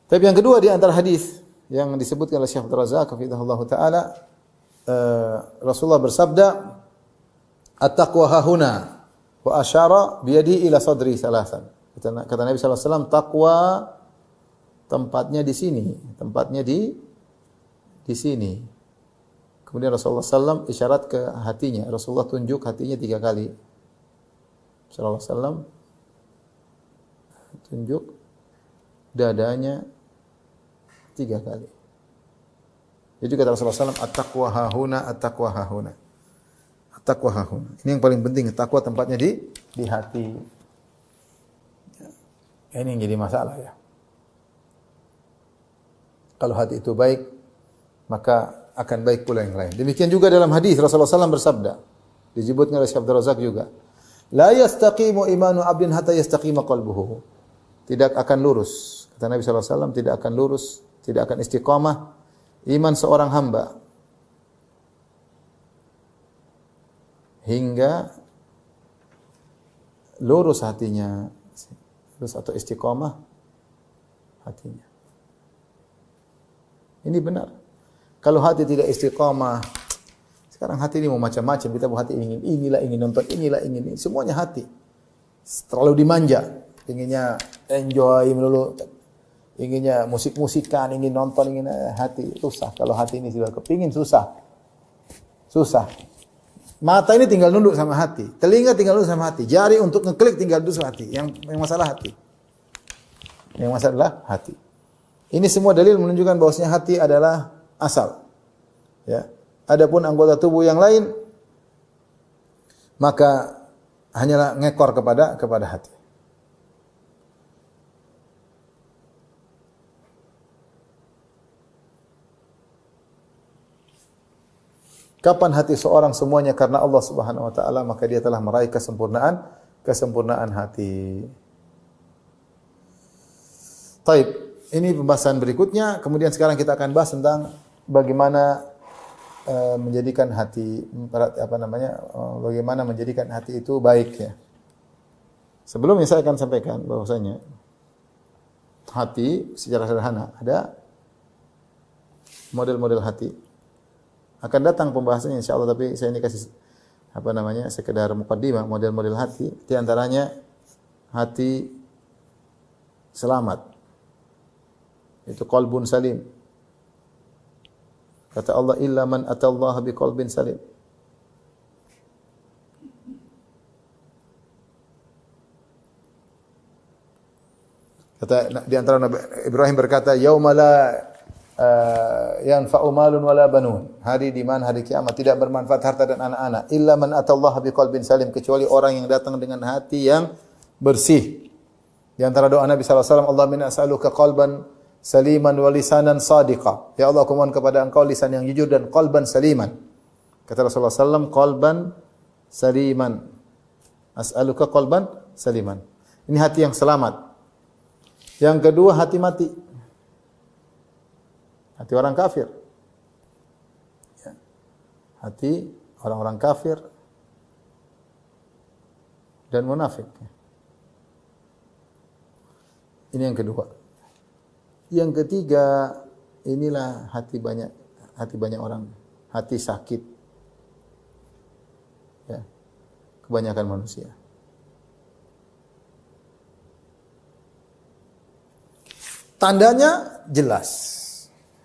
Tapi yang kedua di antara hadis yang disebutkan oleh Syekh Abdul Razak hafizahullah taala, Rasulullah bersabda, "At-taqwa hahuna," wa asyara bi yadihi ila sadri salasan. Kata Nabi sallallahu alaihi wasallam, takwa tempatnya di sini, tempatnya di sini. Kemudian Rasulullah SAW isyarat ke hatinya. Rasulullah tunjuk hatinya 3 kali. Rasulullah SAW tunjuk dadanya 3 kali. Jadi kata Rasulullah SAW, at-taqwa hahuna, at-taqwa hahuna. At-taqwa hahuna. Ini yang paling penting, takwa tempatnya di hati. Ini yang jadi masalah ya. Kalau hati itu baik, maka akan baik pula yang lain. Demikian juga dalam hadis Rasulullah SAW bersabda, disebutkan oleh Syekh Abdul Razak juga, la yastaqimu imanu abdin hatta yastaqima qalbuhu. Tidak akan lurus. Kata Nabi SAW, tidak akan lurus, tidak akan istiqamah iman seorang hamba hingga lurus hatinya, lurus atau istiqamah hatinya. Ini benar. Kalau hati tidak istiqamah, sekarang hati ini mau macam-macam. Kita mau hati ingin nonton, ingin ini. Semuanya hati. Terlalu dimanja. Inginnya enjoy melulu. Inginnya musik-musikan, ingin nonton, ingin hati. Susah. Kalau hati ini sudah kepingin, susah. Susah. Mata ini tinggal nunduk sama hati. Telinga tinggal nunduk sama hati. Jari untuk ngeklik tinggal nunduk sama hati. Yang masalah hati. Yang masalah hati. Ini semua dalil menunjukkan bahwasanya hati adalah asal. Ya. Adapun anggota tubuh yang lain maka hanyalah ngekor kepada hati. Kapan hati seorang semuanya karena Allah Subhanahu wa taala, maka dia telah meraih kesempurnaan hati. Taib, ini pembahasan berikutnya. Kemudian sekarang kita akan bahas tentang bagaimana menjadikan hati bagaimana menjadikan hati itu baik ya. Sebelumnya saya akan sampaikan bahwasanya hati secara sederhana ada model-model hati. Akan datang pembahasannya insyaallah, tapi saya ini kasih sekedar muqaddimah model-model hati. Di antaranya hati selamat. Itu qalbun salim. Kata Allah, illa man atallaha biqalbin salim. Kata di antara Nabi Ibrahim berkata, yauma la yanfa'u malun wala banun. Hari di mana hari kiamat tidak bermanfaat harta dan anak-anak. Illa man atallaha biqalbin salim, kecuali orang yang datang dengan hati yang bersih. Di antara doa Nabi sallallahu alaihi wasallam, Allahumma as'aluka qalban saliman wa lisanan sadiqa. Ya Allah, aku mohon kepada Engkau lisan yang jujur dan qalban saliman. Kata Rasulullah SAW, qalban saliman. As'aluka qalban saliman. Ini hati yang selamat. Yang kedua, hati mati. Hati orang kafir. Ya. Hati orang-orang kafir dan munafik. Ini yang kedua. Yang ketiga, inilah hati banyak orang, hati sakit. Ya. Kebanyakan manusia. Tandanya jelas.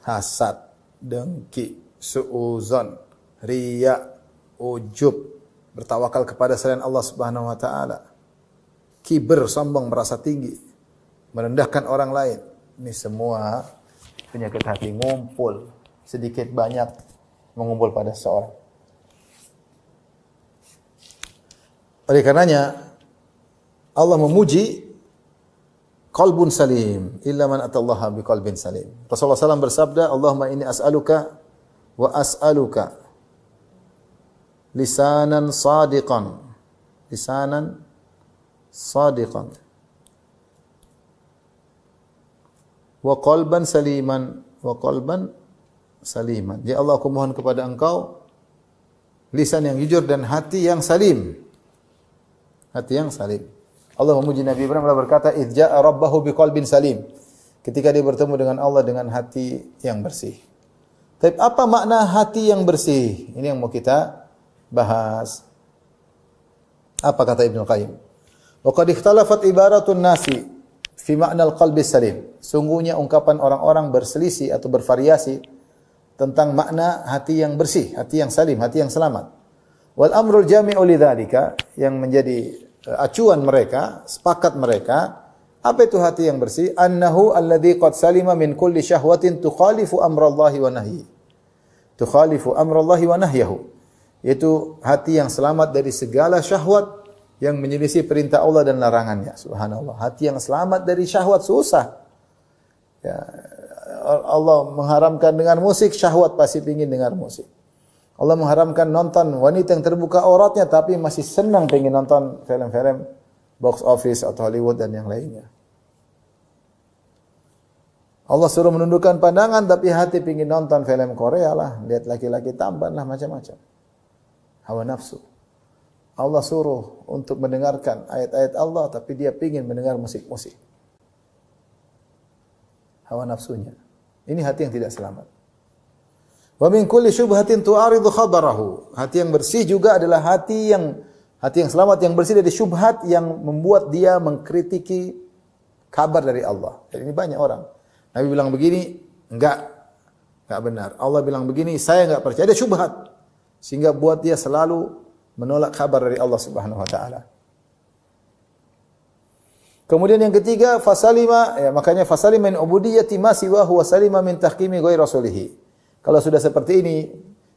Hasad, dengki, suudzon, riya, ujub, bertawakal kepada selain Allah Subhanahu wa taala. Kibir, sombong, merasa tinggi, merendahkan orang lain. Ini semua penyakit hati ngumpul sedikit banyak mengumpul pada seseorang. Oleh karenanya Allah memuji qalbun salim illa man atallaha biqalbin salim. Rasulullah SAW bersabda, Allahumma inni as'aluka wa as'aluka lisanan sadiqan wa qalban saliman Ya Allah, aku mohon kepada Engkau lisan yang jujur dan hati yang salim. Allah memuji Nabi Ibrahim, Allah berkata, "Idza rabbahu biqalbin salim." Ketika dia bertemu dengan Allah dengan hati yang bersih. Tapi apa makna hati yang bersih? Ini yang mau kita bahas. Apa kata Ibnu Qayyim? Wa qad ikhtalafat ibaratun nasi fi makna al-qalbi salim. Sungguhnya ungkapan orang-orang berselisih atau bervariasi tentang makna hati yang bersih, hati yang salim, hati yang selamat. Wal amrul jami'u lidzalika, yang menjadi acuan mereka, sepakat mereka, apa itu hati yang bersih? Annahu alladzi qad salima min kulli syahwatin tukhalifu amrallahi wa nahyi. Tukhalifu amrallahi wa nahyahu. Yaitu hati yang selamat dari segala syahwat yang menyelisih perintah Allah dan larangannya. Subhanallah. Hati yang selamat dari syahwat susah. Ya, Allah mengharamkan dengar musik, syahwat pasti ingin dengar musik. Allah mengharamkan nonton wanita yang terbuka auratnya, tapi masih senang pengen nonton film-film box office atau Hollywood dan yang lainnya. Allah suruh menundukkan pandangan, tapi hati pengen nonton film Korea lah, lihat laki-laki tampan lah, macam-macam. Hawa nafsu. Allah suruh untuk mendengarkan ayat-ayat Allah, tapi dia pengen mendengar musik-musik. Hawa nafsunya. Ini hati yang tidak selamat. Wa min kulli syubhatin tu'aridu khabarahu. Hati yang bersih juga adalah hati yang selamat, yang bersih dari syubhat yang membuat dia mengkritiki kabar dari Allah. Dan ini banyak orang. Nabi bilang begini, enggak benar. Allah bilang begini, saya enggak percaya. Ada syubhat sehingga buat dia selalu menolak kabar dari Allah Subhanahu wa taala. Kemudian yang ketiga, makanya fasalima min ubudiyyati ma siwa huwa salima min tahkimi ghairi rasulih. Kalau sudah seperti ini,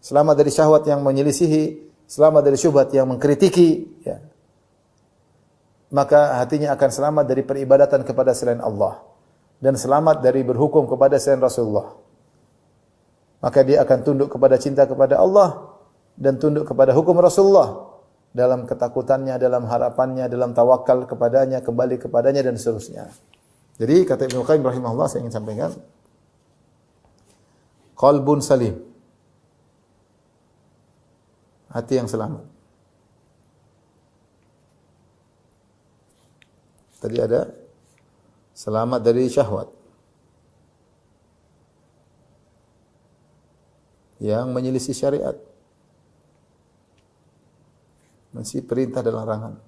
selamat dari syahwat yang menyelisihi, selamat dari syubhat yang mengkritiki, ya, maka hatinya akan selamat dari peribadatan kepada selain Allah dan selamat dari berhukum kepada selain Rasulullah. Maka dia akan tunduk kepada cinta kepada Allah dan tunduk kepada hukum Rasulullah dalam ketakutannya, dalam harapannya, dalam tawakal kepadanya, kembali kepadanya dan seterusnya. Jadi kata Ibnu Qayyim rahimahullah, saya ingin sampaikan, qalbun salim, hati yang selamat. Tadi ada selamat dari syahwat yang menyelisih syariat, masih perintah dan larangan.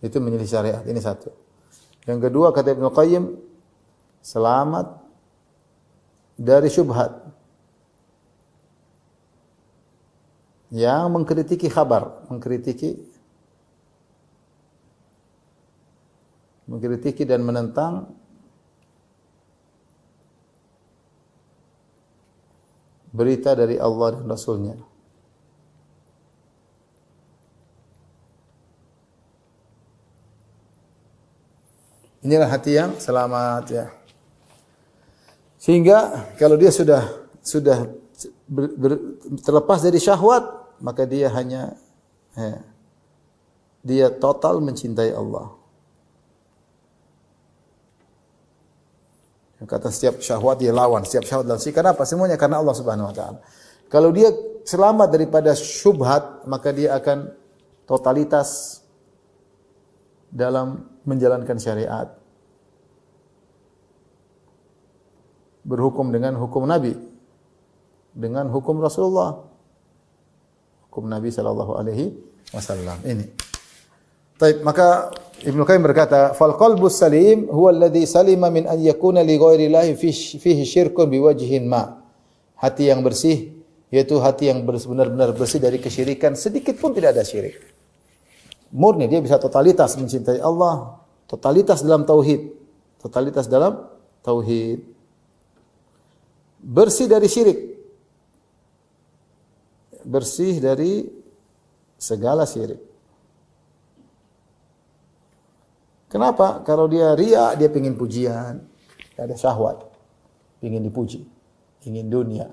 Itu menyelisih syariat, ini satu. Yang kedua kata Ibnu Qayyim, selamat dari syubhat yang mengkritiki kabar, mengkritiki dan menentang berita dari Allah dan Rasulnya. Inilah hati yang selamat, ya. Sehingga kalau dia sudah terlepas dari syahwat, maka dia dia total mencintai Allah. Kata setiap syahwat dia lawan, setiap syahwat lawan. Kenapa? Semuanya karena Allah Subhanahu wa taala. Kalau dia selamat daripada syubhat, maka dia akan totalitas dalam menjalankan syariat. Berhukum dengan hukum Nabi, dengan hukum Rasulullah, hukum Nabi sallallahu alaihi wasallam. Ini. Baik, maka Ibnu Qayyim berkata, "Fal qalbus salim huwa alladhi salima min an yakuna li ghairi llahi fihi syirkun biwajhin ma." Hati yang bersih yaitu hati yang benar-benar bersih dari kesyirikan, sedikit pun tidak ada syirik. Murni dia bisa totalitas mencintai Allah, totalitas dalam tauhid, totalitas dalam tauhid. Bersih dari syirik. Bersih dari segala syirik. Kenapa? Kalau dia riya, dia ingin pujian, ada syahwat, ingin dipuji, ingin dunia,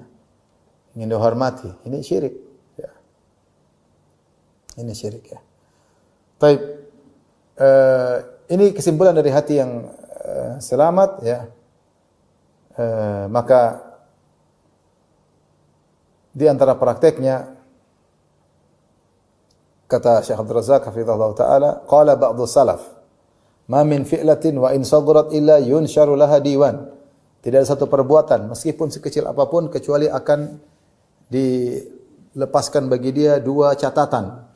ingin dihormati. Ini syirik. Ya. Ini syirik ya. Baik, ini kesimpulan dari hati yang selamat ya. Maka di antara prakteknya kata Syekh Abdul Razak hafizahullah taala, qala ba'dhu salaf, ma min fi'latin wa in sadrat illa yunsharu laha diwan. Tidak ada satu perbuatan meskipun sekecil apapun kecuali akan dilepaskan bagi dia dua catatan.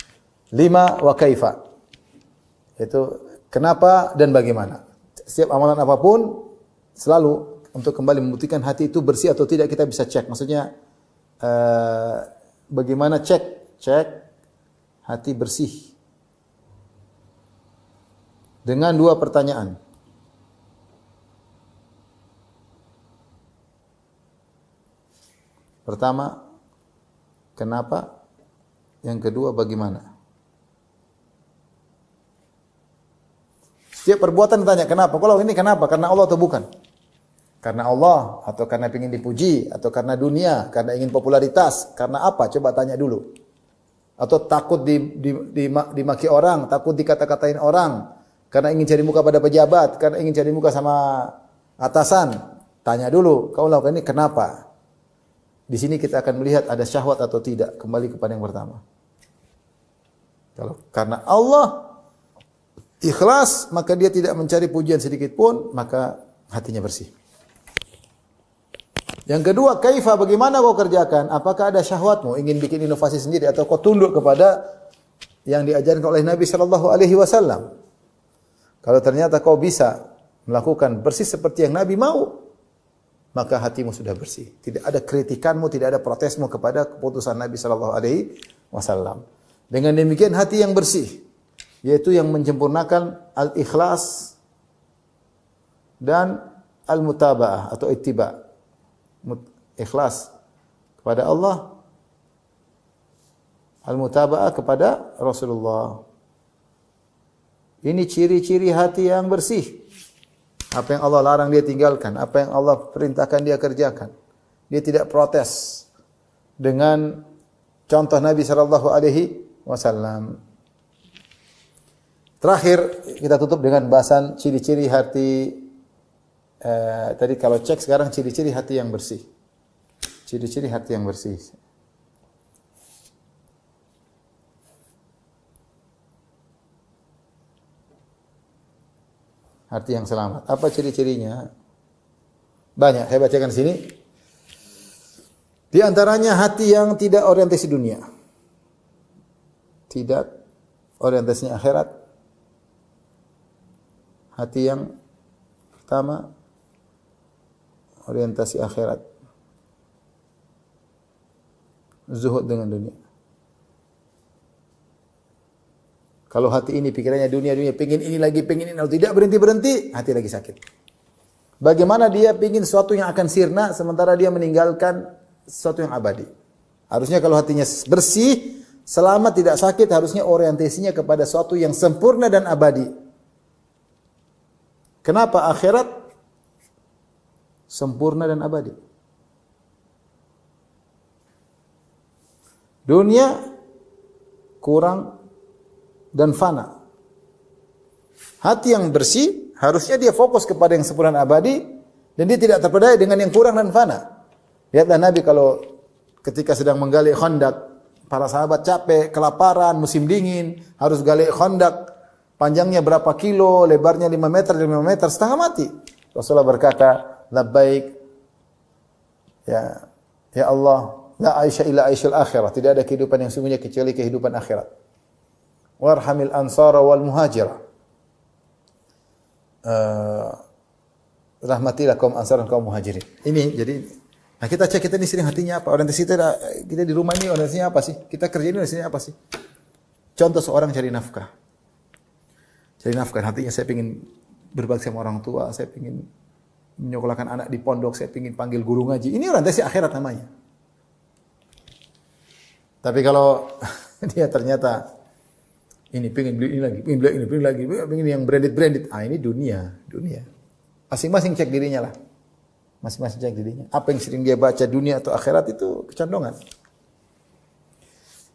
5 wa kaifa. Itu kenapa dan bagaimana. Setiap amalan apapun selalu untuk kembali membuktikan hati itu bersih atau tidak kita bisa cek. Maksudnya bagaimana cek hati bersih. Dengan dua pertanyaan. Pertama, kenapa? Yang kedua, bagaimana? Setiap perbuatan ditanya, kenapa? Kalau ini kenapa? Karena Allah atau bukan? Karena Allah, atau karena ingin dipuji, atau karena dunia, karena ingin popularitas, karena apa? Coba tanya dulu. Atau takut dimaki orang, takut dikata-katain orang, karena ingin cari muka pada pejabat, karena ingin cari muka sama atasan. Tanya dulu, kau lakukan ini kenapa? Di sini kita akan melihat ada syahwat atau tidak. Kembali kepada yang pertama. Kalau karena Allah ikhlas, maka dia tidak mencari pujian sedikit pun, maka hatinya bersih. Yang kedua, kaifa, bagaimana kau kerjakan? Apakah ada syahwatmu, ingin bikin inovasi sendiri, atau kau tunduk kepada yang diajarkan oleh Nabi Shallallahu Alaihi Wasallam? Kalau ternyata kau bisa melakukan bersih seperti yang Nabi mau, maka hatimu sudah bersih. Tidak ada kritikanmu, tidak ada protesmu kepada keputusan Nabi Shallallahu Alaihi Wasallam. Dengan demikian hati yang bersih, yaitu yang menyempurnakan al-ikhlas dan al-mutaba'ah atau ittiba. Ikhlas kepada Allah, al-mutaba'ah kepada Rasulullah. Ini ciri-ciri hati yang bersih. Apa yang Allah larang dia tinggalkan, apa yang Allah perintahkan dia kerjakan. Dia tidak protes dengan contoh Nabi sallallahu alaihi wasallam. Terakhir kita tutup dengan bahasan ciri-ciri hati. Tadi kalau cek, sekarang ciri-ciri hati yang bersih. Ciri-ciri hati yang bersih. Hati yang selamat. Apa ciri-cirinya? Banyak. Saya bacakan di sini. Di antaranya hati yang tidak orientasi dunia. Tidak orientasinya akhirat. Hati yang pertama orientasi akhirat. Zuhud dengan dunia. Kalau hati ini pikirannya dunia, pengen ini lagi, pengen ini, kalau tidak berhenti, hati lagi sakit. Bagaimana dia pengen sesuatu yang akan sirna, sementara dia meninggalkan sesuatu yang abadi. Harusnya kalau hatinya bersih, selamat, tidak sakit, harusnya orientasinya kepada sesuatu yang sempurna dan abadi. Kenapa akhirat sempurna dan abadi? Dunia kurang dan fana. Hati yang bersih harusnya dia fokus kepada yang sempurna dan abadi, dan dia tidak terpedaya dengan yang kurang dan fana. Lihatlah Nabi kalau ketika sedang menggali Khandaq, para sahabat capek, kelaparan, musim dingin, harus gali Khandaq, panjangnya berapa kilo, lebarnya 5 meter, 5 meter, setengah mati. Rasulullah berkata, labbaik, ya Allah, la aisha illa aishul akhirah. Tidak ada kehidupan yang sungguhnya kecuali kehidupan akhirat. Warhamil ansara wal muhajirah. eh, rahmatilah kaum Ansar dan kaum Muhajirin. Ini jadi nah kita cek kita ini sering hatinya apa? Orientasi kita di rumah ini orientasinya apa sih? Kita kerja ini orientasinya apa sih? Contoh seorang cari nafkah. Cari nafkah hatinya saya ingin berbakti sama orang tua, saya ingin menyekolahkan anak di pondok, saya ingin panggil guru ngaji. Ini orientasi akhirat namanya. Tapi kalau dia ternyata ini pengen beli ini lagi, pengen beli ini, pengen lagi, pengen yang branded. Ah ini dunia. Masing-masing cek dirinya lah. Masing-masing cek dirinya. Apa yang sering dia baca dunia atau akhirat itu kecondongan.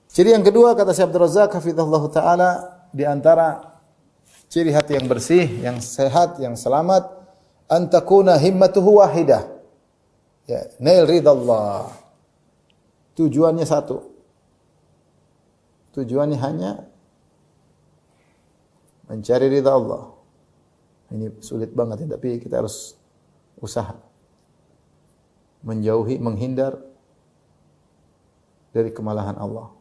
Ciri yang kedua kata Syekh Abdul Razak hafizahullah taala di antara ciri hati yang bersih, yang sehat, yang selamat, antakuna himmatuhu wahidah. Ya, nail ridallah. Tujuannya satu. Tujuannya hanya mencari ridha Allah. Ini sulit banget ya, tapi kita harus usaha. Menjauhi, menghindar dari kemalahan Allah.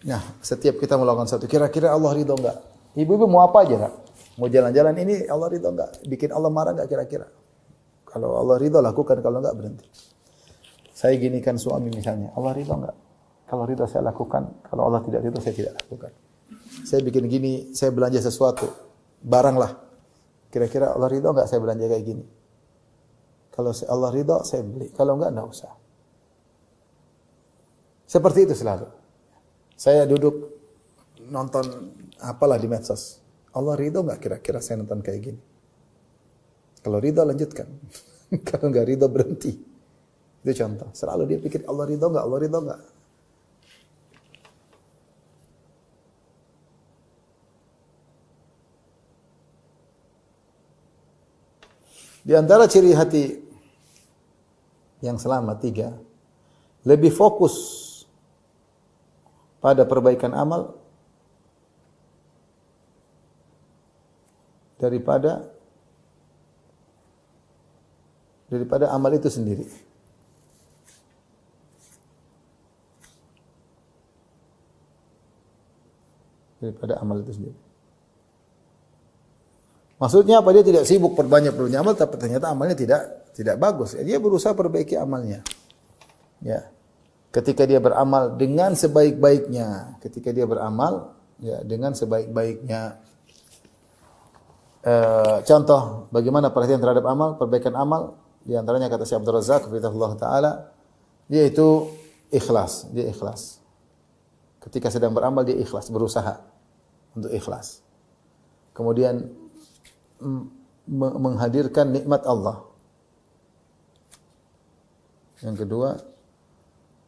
Nah, setiap kita melakukan sesuatu, kira-kira Allah ridho enggak? Ibu-ibu mau apa aja, Kak? Mau jalan-jalan ini Allah ridho enggak? Bikin Allah marah enggak kira-kira? Kalau Allah ridho lakukan, kalau enggak berhenti. Saya ginikan suami misalnya, Allah ridho enggak? Kalau ridho saya lakukan, kalau Allah tidak ridho saya tidak lakukan. Saya bikin gini, saya belanja sesuatu, barang lah. Kira-kira Allah ridho enggak saya belanja kayak gini? Kalau Allah ridho saya beli, kalau enggak usah. Seperti itu selalu. Saya duduk nonton apalah di medsos. Allah ridho enggak kira-kira saya nonton kayak gini? Kalau ridho lanjutkan. Kalau enggak ridho berhenti. Itu contoh. Selalu dia pikir Allah ridho enggak, Allah ridho enggak. Di antara ciri hati yang selamat 3, lebih fokus pada perbaikan amal daripada amal itu sendiri. Daripada amal itu sendiri. Maksudnya apa? Dia tidak sibuk perbanyak amal, tapi ternyata amalnya tidak bagus. Dia berusaha perbaiki amalnya. Ya. Ketika dia beramal dengan sebaik-baiknya, contoh bagaimana perhatian terhadap amal, perbaikan amal, di antaranya kata Syekh Abdul Razak hafizahullah taala, yaitu ikhlas. Dia ikhlas. Ketika sedang beramal dia ikhlas, berusaha untuk ikhlas. Kemudian menghadirkan nikmat Allah. Yang kedua,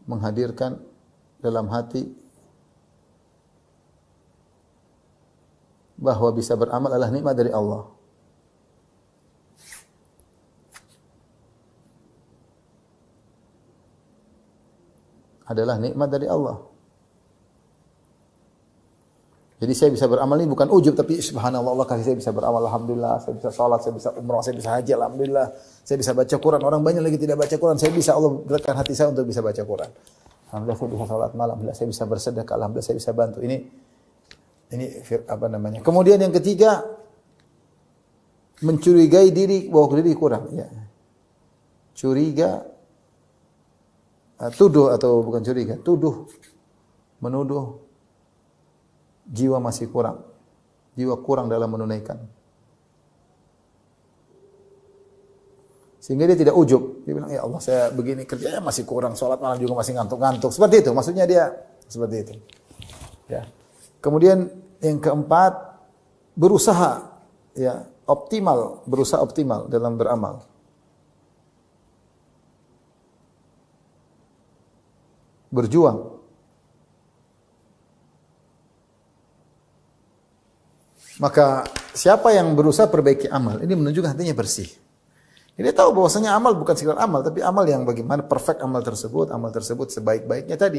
menghadirkan dalam hati bahwa bisa beramal adalah nikmat dari Allah. Adalah nikmat dari Allah. Jadi saya bisa beramal ini bukan ujub, tapi subhanallah Allah kasih saya bisa beramal, alhamdulillah, saya bisa salat, saya bisa umrah, saya bisa haji, alhamdulillah, saya bisa baca Quran. Orang banyak lagi tidak baca Quran, saya bisa, Allah berikan hati saya untuk bisa baca Quran. Alhamdulillah saya bisa salat malam, alhamdulillah saya bisa bersedekah, alhamdulillah saya bisa bantu. Ini apa namanya? Kemudian yang ketiga, mencurigai diri bahwa diri kurang, ya. Curiga, tuduh atau bukan curiga, menuduh jiwa masih kurang. Jiwa kurang dalam menunaikan. Sehingga dia tidak ujub. Dia bilang, ya Allah saya begini kerjanya masih kurang. Salat malam juga masih ngantuk-ngantuk. Seperti itu. Maksudnya dia seperti itu. Ya. Kemudian yang keempat, berusaha. Ya, berusaha optimal dalam beramal. Berjuang. Maka siapa yang berusaha perbaiki amal, ini menunjukkan hatinya bersih. Dia tahu bahwasanya amal bukan sekedar amal, tapi amal yang bagaimana perfect amal tersebut sebaik-baiknya tadi.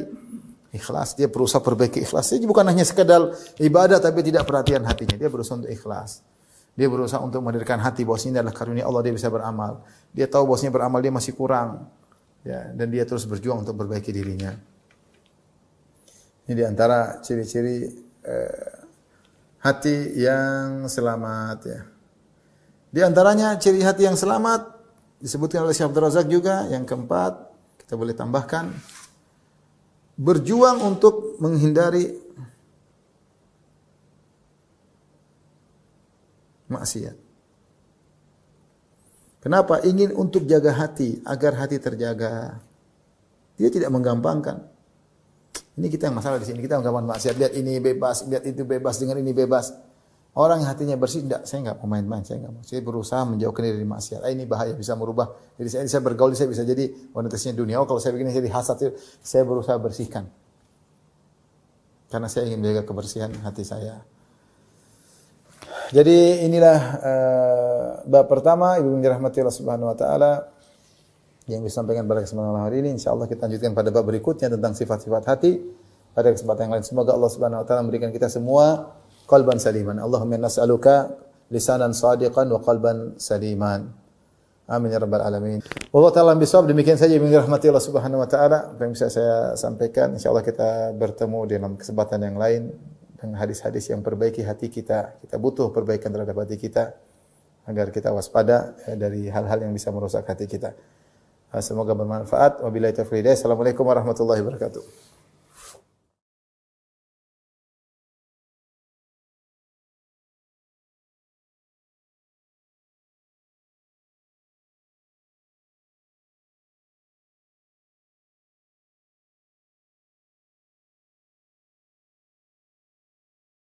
Ikhlas, dia berusaha perbaiki ikhlas. Dia bukan hanya sekedar ibadah tapi tidak perhatian hatinya. Dia berusaha untuk ikhlas. Dia berusaha untuk menghadirkan hati bahwasanya ini adalah karunia Allah, dia bisa beramal. Dia tahu bahwasanya beramal dia masih kurang. Ya, dan dia terus berjuang untuk perbaiki dirinya. Ini di antara ciri-ciri hati yang selamat ya. Di antaranya ciri hati yang selamat disebutkan oleh Syekh Abdul Razak juga, yang keempat kita boleh tambahkan berjuang untuk menghindari maksiat. Kenapa? Ingin untuk jaga hati, agar hati terjaga. Dia tidak menggampangkan. Ini kita yang masalah di sini. Kita menggampangkan maksiat. Lihat ini bebas, lihat itu bebas, dengan ini bebas. Orang yang hatinya bersih, enggak, saya enggak mau main-main, saya enggak mau. Saya berusaha menjauhkan diri dari maksiat. Ini bahaya, bisa merubah. Jadi saya bergaul, saya bisa jadi wanitanya dunia. Oh, kalau saya begini jadi hasad, saya berusaha bersihkan. Karena saya ingin menjaga kebersihan hati saya. Jadi inilah bab pertama, Ibu yang dirahmati Allah Subhanahu wa taala, yang disampaikan pada kesempatan hari ini. Insyaallah kita lanjutkan pada bab berikutnya tentang sifat-sifat hati pada kesempatan yang lain. Semoga Allah Subhanahu wa taala memberikan kita semua qalban saliman. Allahumma nas'aluka lisanan shadiqan wa qalban saliman. Amin ya rabbal alamin. Wallahu ta'ala bisawab. Demikian saja yang dirahmati Allah Subhanahu wa taala apa yang bisa saya sampaikan. Insyaallah kita bertemu dalam kesempatan yang lain dengan hadis-hadis yang perbaiki hati kita. Kita butuh perbaikan terhadap hati kita agar kita waspada dari hal-hal yang bisa merusak hati kita. Semoga bermanfaat. Wabillahi taufiq. Assalamualaikum warahmatullahi wabarakatuh.